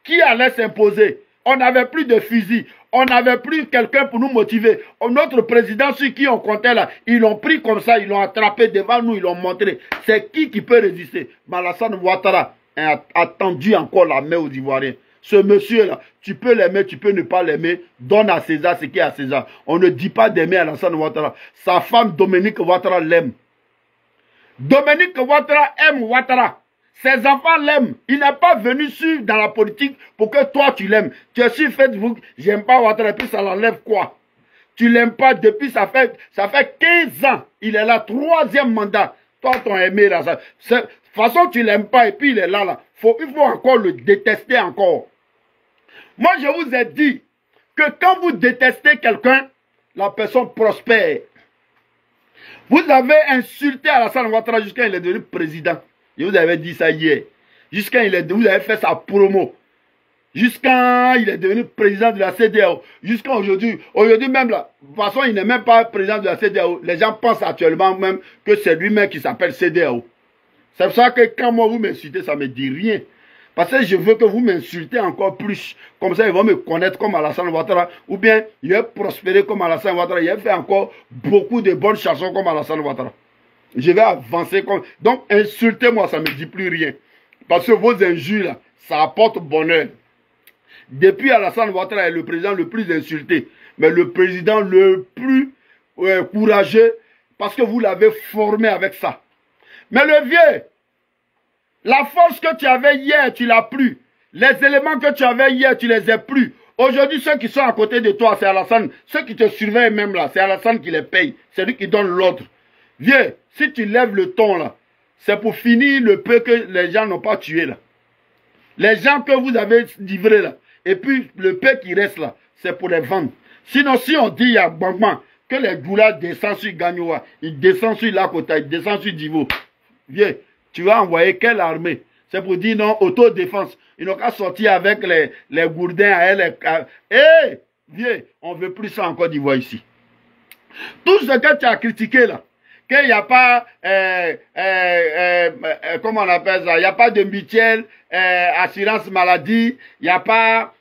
Qui allait s'imposer? On n'avait plus de fusil. On n'avait plus quelqu'un pour nous motiver. Notre président, sur qui on comptait là, ils l'ont pris comme ça, ils l'ont attrapé devant nous, ils l'ont montré. C'est qui peut résister? Alassane Ouattara a tendu encore la main aux Ivoiriens. Ce monsieur-là, tu peux l'aimer, tu peux ne pas l'aimer. Donne à César ce qui est à César. On ne dit pas d'aimer Alassane Ouattara. Sa femme Dominique Ouattara l'aime. Dominique Ouattara aime Ouattara. Ses enfants l'aiment. Il n'est pas venu sur dans la politique pour que toi tu l'aimes. Tu es sur Facebook, j'aime pas Ouattara, et puis ça l'enlève quoi? Tu l'aimes pas depuis, ça fait 15 ans. Il est là, 3e mandat. Toi, ton aimé là. De toute façon, tu l'aimes pas et puis il est là. Il faut encore le détester encore. Moi, je vous ai dit que quand vous détestez quelqu'un, la personne prospère. Vous avez insulté Alassane Ouattara jusqu'à il est devenu président. Je vous avais dit ça hier. Jusqu'à vous avez fait sa promo. Jusqu'à il est devenu président de la CEDEAO. Jusqu'à aujourd'hui. Aujourd'hui même là. De toute façon, il n'est même pas président de la CEDEAO. Les gens pensent actuellement même que c'est lui-même qui s'appelle CEDEAO. C'est pour ça que quand moi vous m'insultez, ça ne me dit rien. Parce que je veux que vous m'insultez encore plus. Comme ça, ils vont me connaître comme Alassane Ouattara. Ou bien, il va prospérer comme Alassane Ouattara. Il va faire encore beaucoup de bonnes chansons comme Alassane Ouattara. Je vais avancer comme... Donc, insultez-moi, ça ne me dit plus rien. Parce que vos injures, là, ça apporte bonheur. Depuis Alassane Ouattara est le président le plus insulté. Mais le président le plus courageux. Parce que vous l'avez formé avec ça. Mais le vieux... La force que tu avais hier, tu l'as plus. Les éléments que tu avais hier, tu les as plus. Aujourd'hui, ceux qui sont à côté de toi, c'est Alassane. Ceux qui te surveillent même là, c'est Alassane qui les paye. C'est lui qui donne l'ordre. Viens, si tu lèves le ton là, c'est pour finir le peu que les gens n'ont pas tué là. Les gens que vous avez livrés là, et puis le peu qui reste là, c'est pour les vendre. Sinon, si on dit il y a Bangman, que les Goula descendent sur Gagnoua, ils descendent sur Lakota, ils descendent sur Divo. Viens. Tu vas envoyer quelle armée? C'est pour dire non, autodéfense. Ils n'ont qu'à sortir avec les gourdins à elle. Hé, viens, on ne veut plus ça en Côte d'Ivoire ici. Tout ce que tu as critiqué là, qu'il n'y a pas, comment on appelle ça, il n'y a pas de mutuelle, assurance maladie, il n'y a pas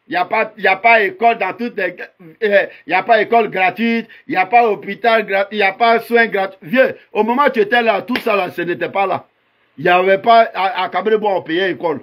école dans toutes les, il n'y a pas école gratuite, il n'y a pas hôpital gratuit, il n'y a pas soins gratuits. Viens, au moment où tu étais là, tout ça là, ce n'était pas là. Il n'y avait pas à Cabré-Bois, on payait école.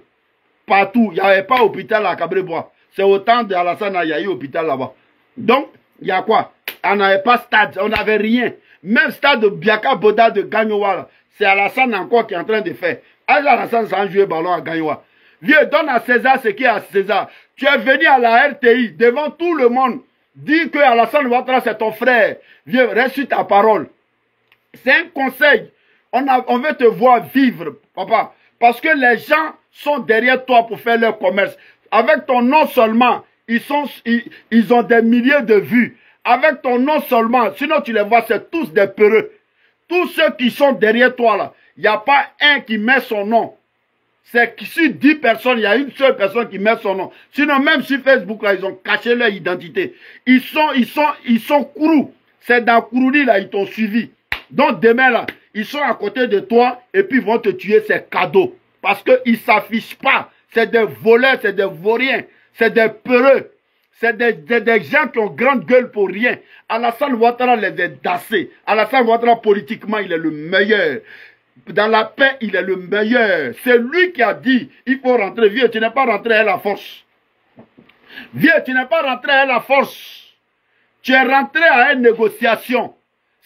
Partout. Il n'y avait pas hôpital à Cabré-Bois. C'est autant d'Alassane, il y a eu hôpital là-bas. Donc, il y a quoi? On n'avait pas stade, on n'avait rien. Même stade de Biaka Boda de Gagnoua, c'est Alassane encore qui est en train de faire. Alassane sans jouer ballon à Gagnoua. Viens, donne à César ce qui est à César. Tu es venu à la RTI devant tout le monde. Dis que Alassane Ouattara c'est ton frère. Viens, reste sur ta parole. C'est un conseil. On veut te voir vivre, papa. Parce que les gens sont derrière toi pour faire leur commerce. Avec ton nom seulement, ils ont des milliers de vues. Avec ton nom seulement, sinon tu les vois, c'est tous des peureux. Tous ceux qui sont derrière toi là, il n'y a pas un qui met son nom. C'est que sur 10 personnes, il y a une seule personne qui met son nom. Sinon, même sur Facebook, là, ils ont caché leur identité. Ils sont Kourou. C'est dans Kourouli, là, ils t'ont suivi. Donc demain, là, ils sont à côté de toi et puis ils vont te tuer, c'est cadeau. Parce qu'ils ne s'affichent pas. C'est des voleurs, c'est des vauriens, c'est des peureux. C'est des gens qui ont grande gueule pour rien. Alassane Ouattara les a dassés. Alassane Ouattara, politiquement, il est le meilleur. Dans la paix, il est le meilleur. C'est lui qui a dit, il faut rentrer. Viens, tu n'es pas rentré à la force. Viens, tu n'es pas rentré à la force. Tu es rentré à une négociation.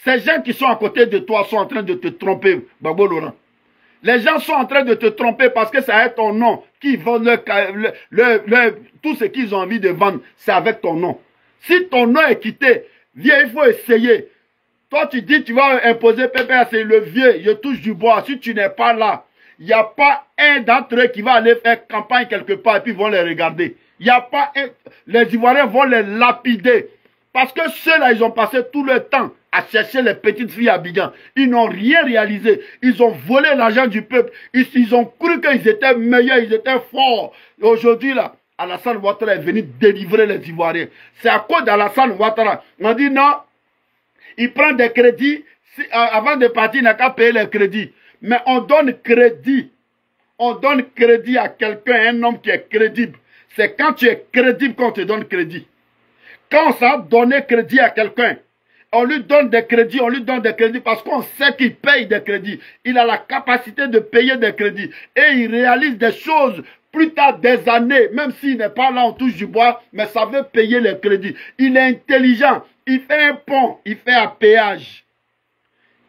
Ces gens qui sont à côté de toi sont en train de te tromper, Babo Laurent. Les gens sont en train de te tromper parce que ça est ton nom. Qui vendent tout ce qu'ils ont envie de vendre, c'est avec ton nom. Si ton nom est quitté, viens, il faut essayer. Toi, tu dis, tu vas imposer PPA, c'est le vieux, je touche du bois. Si tu n'es pas là, il n'y a pas un d'entre eux qui va aller faire campagne quelque part et puis ils vont les regarder. Il n'y a pas un. Les Ivoiriens vont les lapider. Parce que ceux-là, ils ont passé tout le temps à chercher les petites filles à Abidjan. Ils n'ont rien réalisé. Ils ont volé l'argent du peuple. Ils ont cru qu'ils étaient meilleurs, ils étaient forts. Aujourd'hui, là, Alassane Ouattara est venu délivrer les Ivoiriens. C'est à cause d'Alassane Ouattara. On dit non, il prend des crédits. Avant de partir, il n'a qu'à payer les crédits. Mais on donne crédit. On donne crédit à quelqu'un, un homme qui est crédible. C'est quand tu es crédible qu'on te donne crédit. Quand on s'est donné crédit à quelqu'un, on lui donne des crédits, parce qu'on sait qu'il paye des crédits. Il a la capacité de payer des crédits. Et il réalise des choses plus tard des années, même s'il n'est pas là, on touche du bois, mais ça veut payer les crédits. Il est intelligent. Il fait un pont, il fait un péage.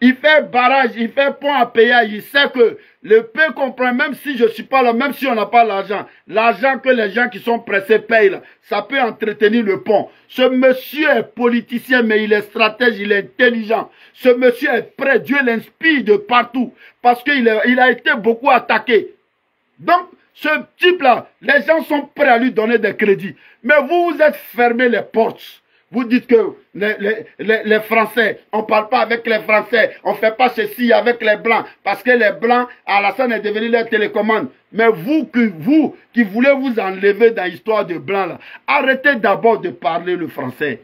Il fait barrage, il fait pont à péage. Il sait que le peu qu'on prend, même si je ne suis pas là, même si on n'a pas l'argent que les gens qui sont pressés payent, là, ça peut entretenir le pont. Ce monsieur est politicien, mais il est stratège, il est intelligent. Ce monsieur est prêt, Dieu l'inspire de partout, parce qu'il a été beaucoup attaqué. Donc, Ce type-là, les gens sont prêts à lui donner des crédits. Mais vous, vous êtes fermé les portes. Vous dites que les Français, on ne parle pas avec les Français, on ne fait pas ceci avec les Blancs, parce que les Blancs, Alassane est devenu leur télécommande. Mais vous qui voulez vous enlever dans l'histoire de Blancs, là, arrêtez d'abord de parler le français.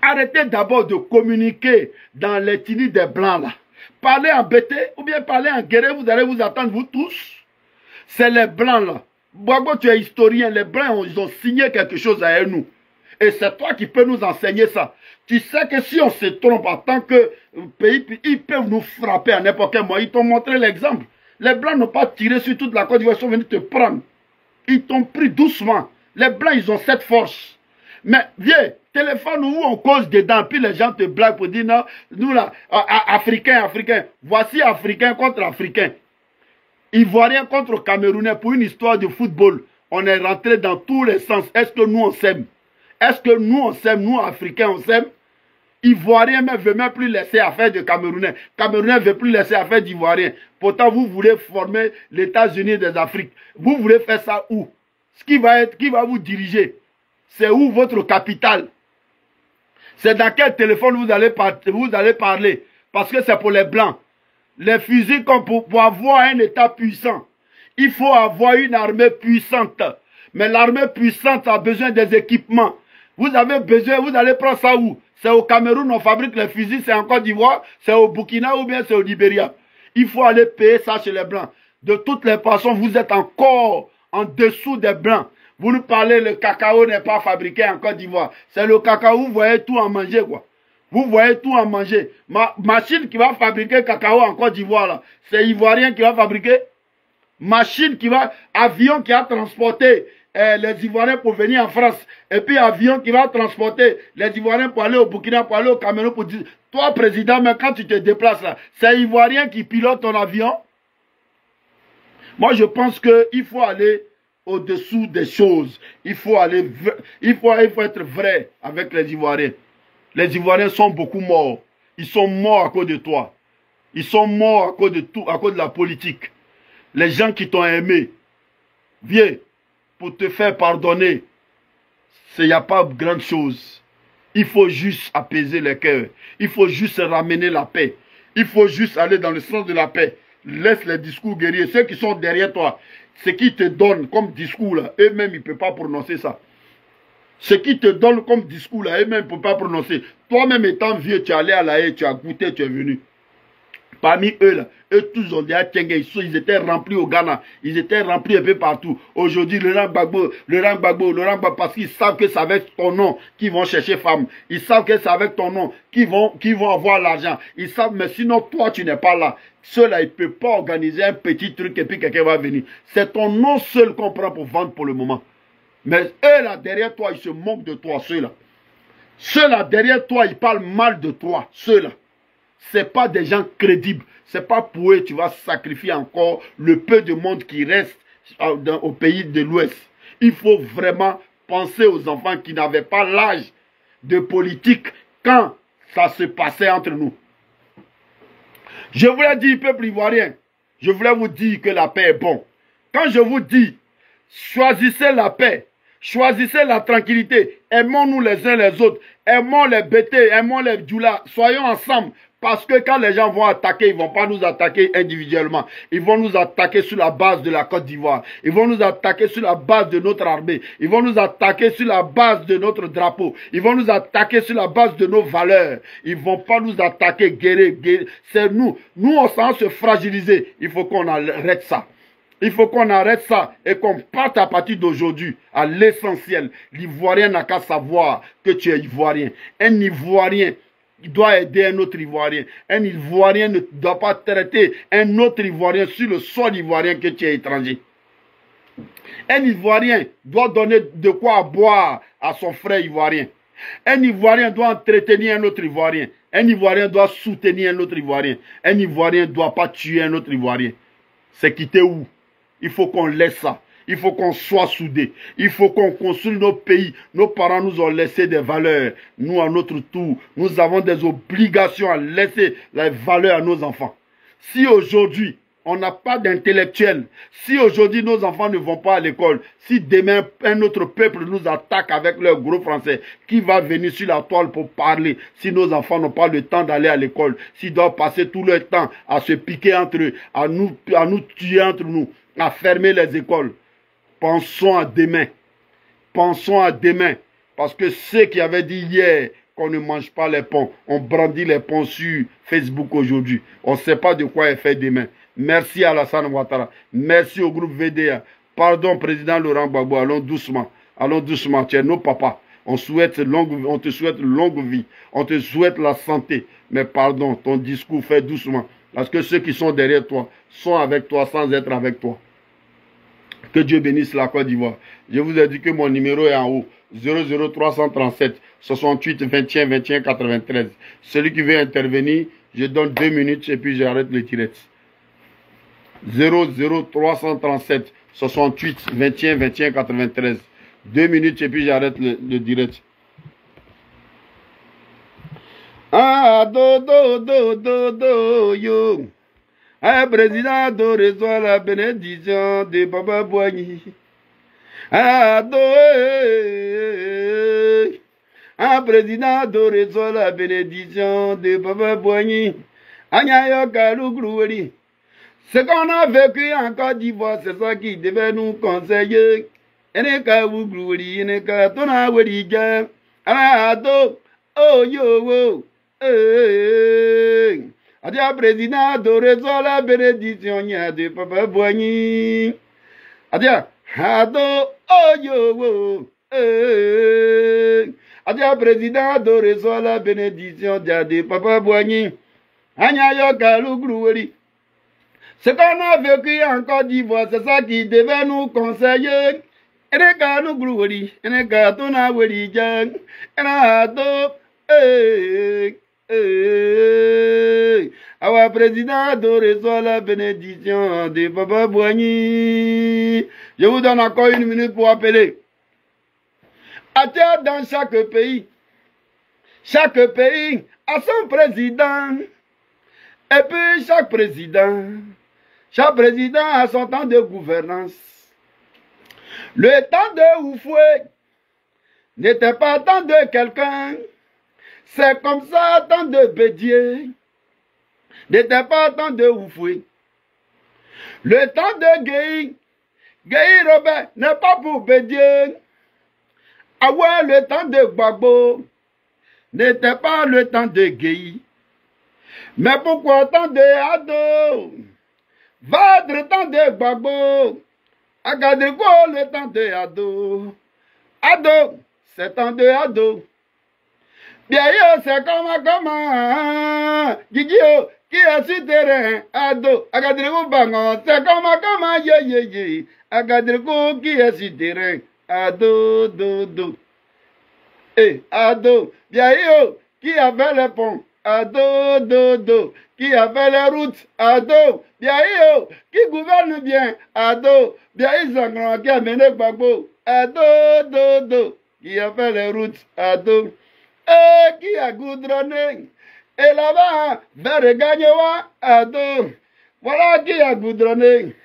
Arrêtez d'abord de communiquer dans l'ethnie des Blancs. Là. Parlez en bété ou bien parlez en guéré, vous allez vous attendre, vous tous. C'est les Blancs là. Boago, tu es historien, les Blancs, ils ont signé quelque chose avec nous. Et c'est toi qui peux nous enseigner ça. Tu sais que si on se trompe en tant que pays, ils peuvent nous frapper à n'importe quel moment. Ils t'ont montré l'exemple. Les Blancs n'ont pas tiré sur toute la Côte d'Ivoire, ils sont venus te prendre. Ils t'ont pris doucement. Les Blancs, ils ont cette force. Mais viens, téléphone où on cause dedans, puis les gens te blaguent pour dire non, nous là, Africains. Voici Africains contre Africains. Ivoiriens contre Camerounais pour une histoire de football. On est rentré dans tous les sens. Est-ce que nous on s'aime? Est-ce que nous on s'aime? Nous Africains on s'aime? Ivoiriens ne veut même plus laisser affaire de Camerounais. Camerounais ne veut plus laisser affaire d'Ivoiriens. Pourtant vous voulez former les États-Unis des Afriques. Vous voulez faire ça où? Qui va vous diriger? C'est où votre capitale? C'est dans quel téléphone vous allez parler? Parce que c'est pour les Blancs. Les fusils, comme pour avoir un État puissant, il faut avoir une armée puissante. Mais l'armée puissante a besoin des équipements. Vous avez besoin, vous allez prendre ça où? C'est au Cameroun, on fabrique les fusils, c'est en Côte d'Ivoire, c'est au Burkina ou bien c'est au Libéria. Il faut aller payer ça chez les Blancs. De toutes les façons, vous êtes encore en dessous des Blancs. Vous nous parlez, le cacao n'est pas fabriqué en Côte d'Ivoire. C'est le cacao, vous voyez tout en manger, quoi. Vous voyez tout en manger. Machine qui va fabriquer cacao en Côte d'Ivoire, là, c'est Ivoirien qui va fabriquer. Machine qui va, avion qui a transporté les Ivoiriens pour venir en France. Et puis avion qui va transporter les Ivoiriens pour aller au Burkina, pour aller au Cameroun. Pour dire, toi, président, mais quand tu te déplaces là, c'est Ivoirien qui pilote ton avion. Moi, je pense qu'il faut aller au-dessous des choses. Il faut être vrai avec les Ivoiriens. Les Ivoiriens sont beaucoup morts. Ils sont morts à cause de toi. Ils sont morts à cause de tout, à cause de la politique. Les gens qui t'ont aimé, viens, pour te faire pardonner, il n'y a pas grande chose. Il faut juste apaiser les cœurs. Il faut juste ramener la paix. Il faut juste aller dans le sens de la paix. Laisse les discours guerriers. Ceux qui sont derrière toi, ce qui te donnent comme discours là, eux-mêmes, ils ne peuvent pas prononcer ça. Ce qui te donne comme discours là, eux-mêmes ne peuvent pas prononcer. Toi-même étant vieux, tu es allé à la haie, tu as goûté, tu es venu. Parmi eux là, eux tous ont déjà tiengué, ils étaient remplis au Ghana, ils étaient remplis un peu partout. Aujourd'hui, le rang Gbagbo, parce qu'ils savent que c'est avec ton nom qu'ils vont chercher femme. Ils savent que c'est avec ton nom qu'ils vont avoir l'argent. Ils savent, mais sinon toi tu n'es pas là. Ceux-là, ils ne peuvent pas organiser un petit truc et puis quelqu'un va venir. C'est ton nom seul qu'on prend pour vendre pour le moment. Mais eux là, derrière toi, ils se moquent de toi, ceux-là. Ceux-là, derrière toi, ils parlent mal de toi, ceux-là. Ce n'est pas des gens crédibles. Ce n'est pas pour eux que tu vas sacrifier encore le peu de monde qui reste au pays de l'Ouest. Il faut vraiment penser aux enfants qui n'avaient pas l'âge de politique quand ça se passait entre nous. Je voulais dire, peuple ivoirien, je voulais vous dire que la paix est bon. Quand je vous dis, choisissez la paix, choisissez la tranquillité, aimons-nous les uns les autres, aimons les Bété, aimons les Djoula, soyons ensemble. Parce que quand les gens vont attaquer, ils ne vont pas nous attaquer individuellement. Ils vont nous attaquer sur la base de la Côte d'Ivoire. Ils vont nous attaquer sur la base de notre armée. Ils vont nous attaquer sur la base de notre drapeau. Ils vont nous attaquer sur la base de nos valeurs. Ils ne vont pas nous attaquer guerrier. C'est nous. Nous, on sent se fragiliser. Il faut qu'on arrête ça. Il faut qu'on arrête ça et qu'on parte à partir d'aujourd'hui à l'essentiel. L'Ivoirien n'a qu'à savoir que tu es Ivoirien. Un Ivoirien, il doit aider un autre Ivoirien. Un Ivoirien ne doit pas traiter un autre Ivoirien sur le sol ivoirien que tu es étranger. Un Ivoirien doit donner de quoi boire à son frère Ivoirien. Un Ivoirien doit entretenir un autre Ivoirien. Un Ivoirien doit soutenir un autre Ivoirien. Un Ivoirien ne doit pas tuer un autre Ivoirien. C'est quitter où? Il faut qu'on laisse ça. Il faut qu'on soit soudés. Il faut qu'on construise nos pays. Nos parents nous ont laissé des valeurs. Nous, à notre tour, nous avons des obligations à laisser les valeurs à nos enfants. Si aujourd'hui, On n'a pas d'intellectuels. Si aujourd'hui nos enfants ne vont pas à l'école, si demain un autre peuple nous attaque avec leur gros français, qui va venir sur la toile pour parler si nos enfants n'ont pas le temps d'aller à l'école, s'ils doivent passer tout leur temps à se piquer entre eux, à nous tuer entre nous, à fermer les écoles? Pensons à demain. Pensons à demain. Parce que ceux qui avaient dit hier qu'on ne mange pas les ponts, on brandit les ponts sur Facebook aujourd'hui. On ne sait pas de quoi est fait demain. Merci à Alassane Ouattara. Merci au groupe VDA. Pardon, président Laurent Gbagbo. Allons doucement. Allons doucement. Tu es nos papas. On te souhaite longue vie. On te souhaite la santé. Mais pardon, ton discours fait doucement. Parce que ceux qui sont derrière toi sont avec toi sans être avec toi. Que Dieu bénisse la Côte d'Ivoire. Je vous ai dit que mon numéro est en haut. 00337 68 21 21 93. Celui qui veut intervenir, je donne 2 minutes et puis j'arrête le direct. 00337 68 21 21 93. 2 minutes et puis j'arrête le direct. Ah, do, yo. Un président de reçoit la bénédiction de Baba Boigny. Ah, un président de reçoit la bénédiction de Baba Boigny. Anyayo Kalougrouli. Ce qu'on a vécu en Côte d'Ivoire, c'est ça qui devait nous conseiller. Eneka Wuglouli, Eneka Tona Wediga. Ah, oh yo, Adia président de reçoit la bénédiction de Papa Boigny. Adia, oh yo, Adia président de reçoit la bénédiction de Papa Boigny. Anyayo Kalougrouli. Ce qu'on a vécu en Côte d'Ivoire, c'est ça qui devait nous conseiller. Eneka nous glouri, eneka tona weli jang, enado, Our président de reçoit la bénédiction de Papa Boigny. Je vous donne encore 1 minute pour appeler. À terre dans chaque pays a son président. Et puis chaque président a son temps de gouvernance. Le temps de Oufoué n'était pas temps de quelqu'un. C'est comme ça, temps de Bédier n'était pas temps de Oufoué. Le temps de Gueye Robert n'est pas pour Bédier. Ah ouais, le temps de Gbagbo n'était pas le temps de Gueye. Mais pourquoi tant de Ado? Vadre tant de Gbagbo. Agadriko le temps de Ado. Ado, c'est temps de Ado. Bien yo, c'est comment. Gigio, qui est sur terrain? Ado. Agadriko bango, c'est comment. Ye. Agadriko, qui est sur terrain? Ado, do. Ado. Bien yo, qui avait le pont? Ado, do. Qui a fait les routes? Ado. Bien yo, qui gouverne bien? Ado. Bien Isangran qui a mené Gbagbo. Ado, do. Qui a fait les routes? Ado. Et qui a goudronné? Et là-bas, vers Gagnoa? Ado. Voilà qui a goudronné.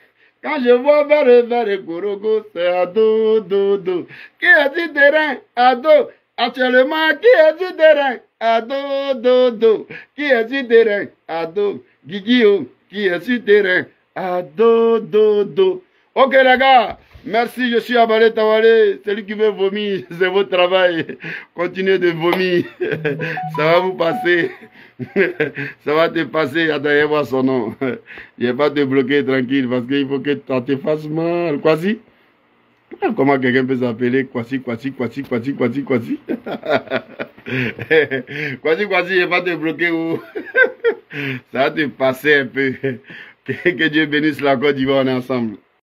Quand je vois vers Korogo, c'est Ado, do. Qui a dit terrain? Ado. Actuellement, qui est du terrain? Ado, do. Qui est du terrain? Ado. Gigio, qui est du terrain? Ado, do. Ok les gars, merci, je suis Abalé Tawale. Celui qui veut vomir, c'est votre travail. Continuez de vomir. Ça va vous passer. Ça va te passer, attendez voir son nom. Je vais pas te bloquer tranquille parce qu'il faut que ça te fasse mal. Quasi. Comment quelqu'un peut s'appeler Kwasi. Kwasi, je vais pas te bloquer où. Ça va te passer un peu. Que Dieu bénisse la Côte d'Ivoire, on est ensemble.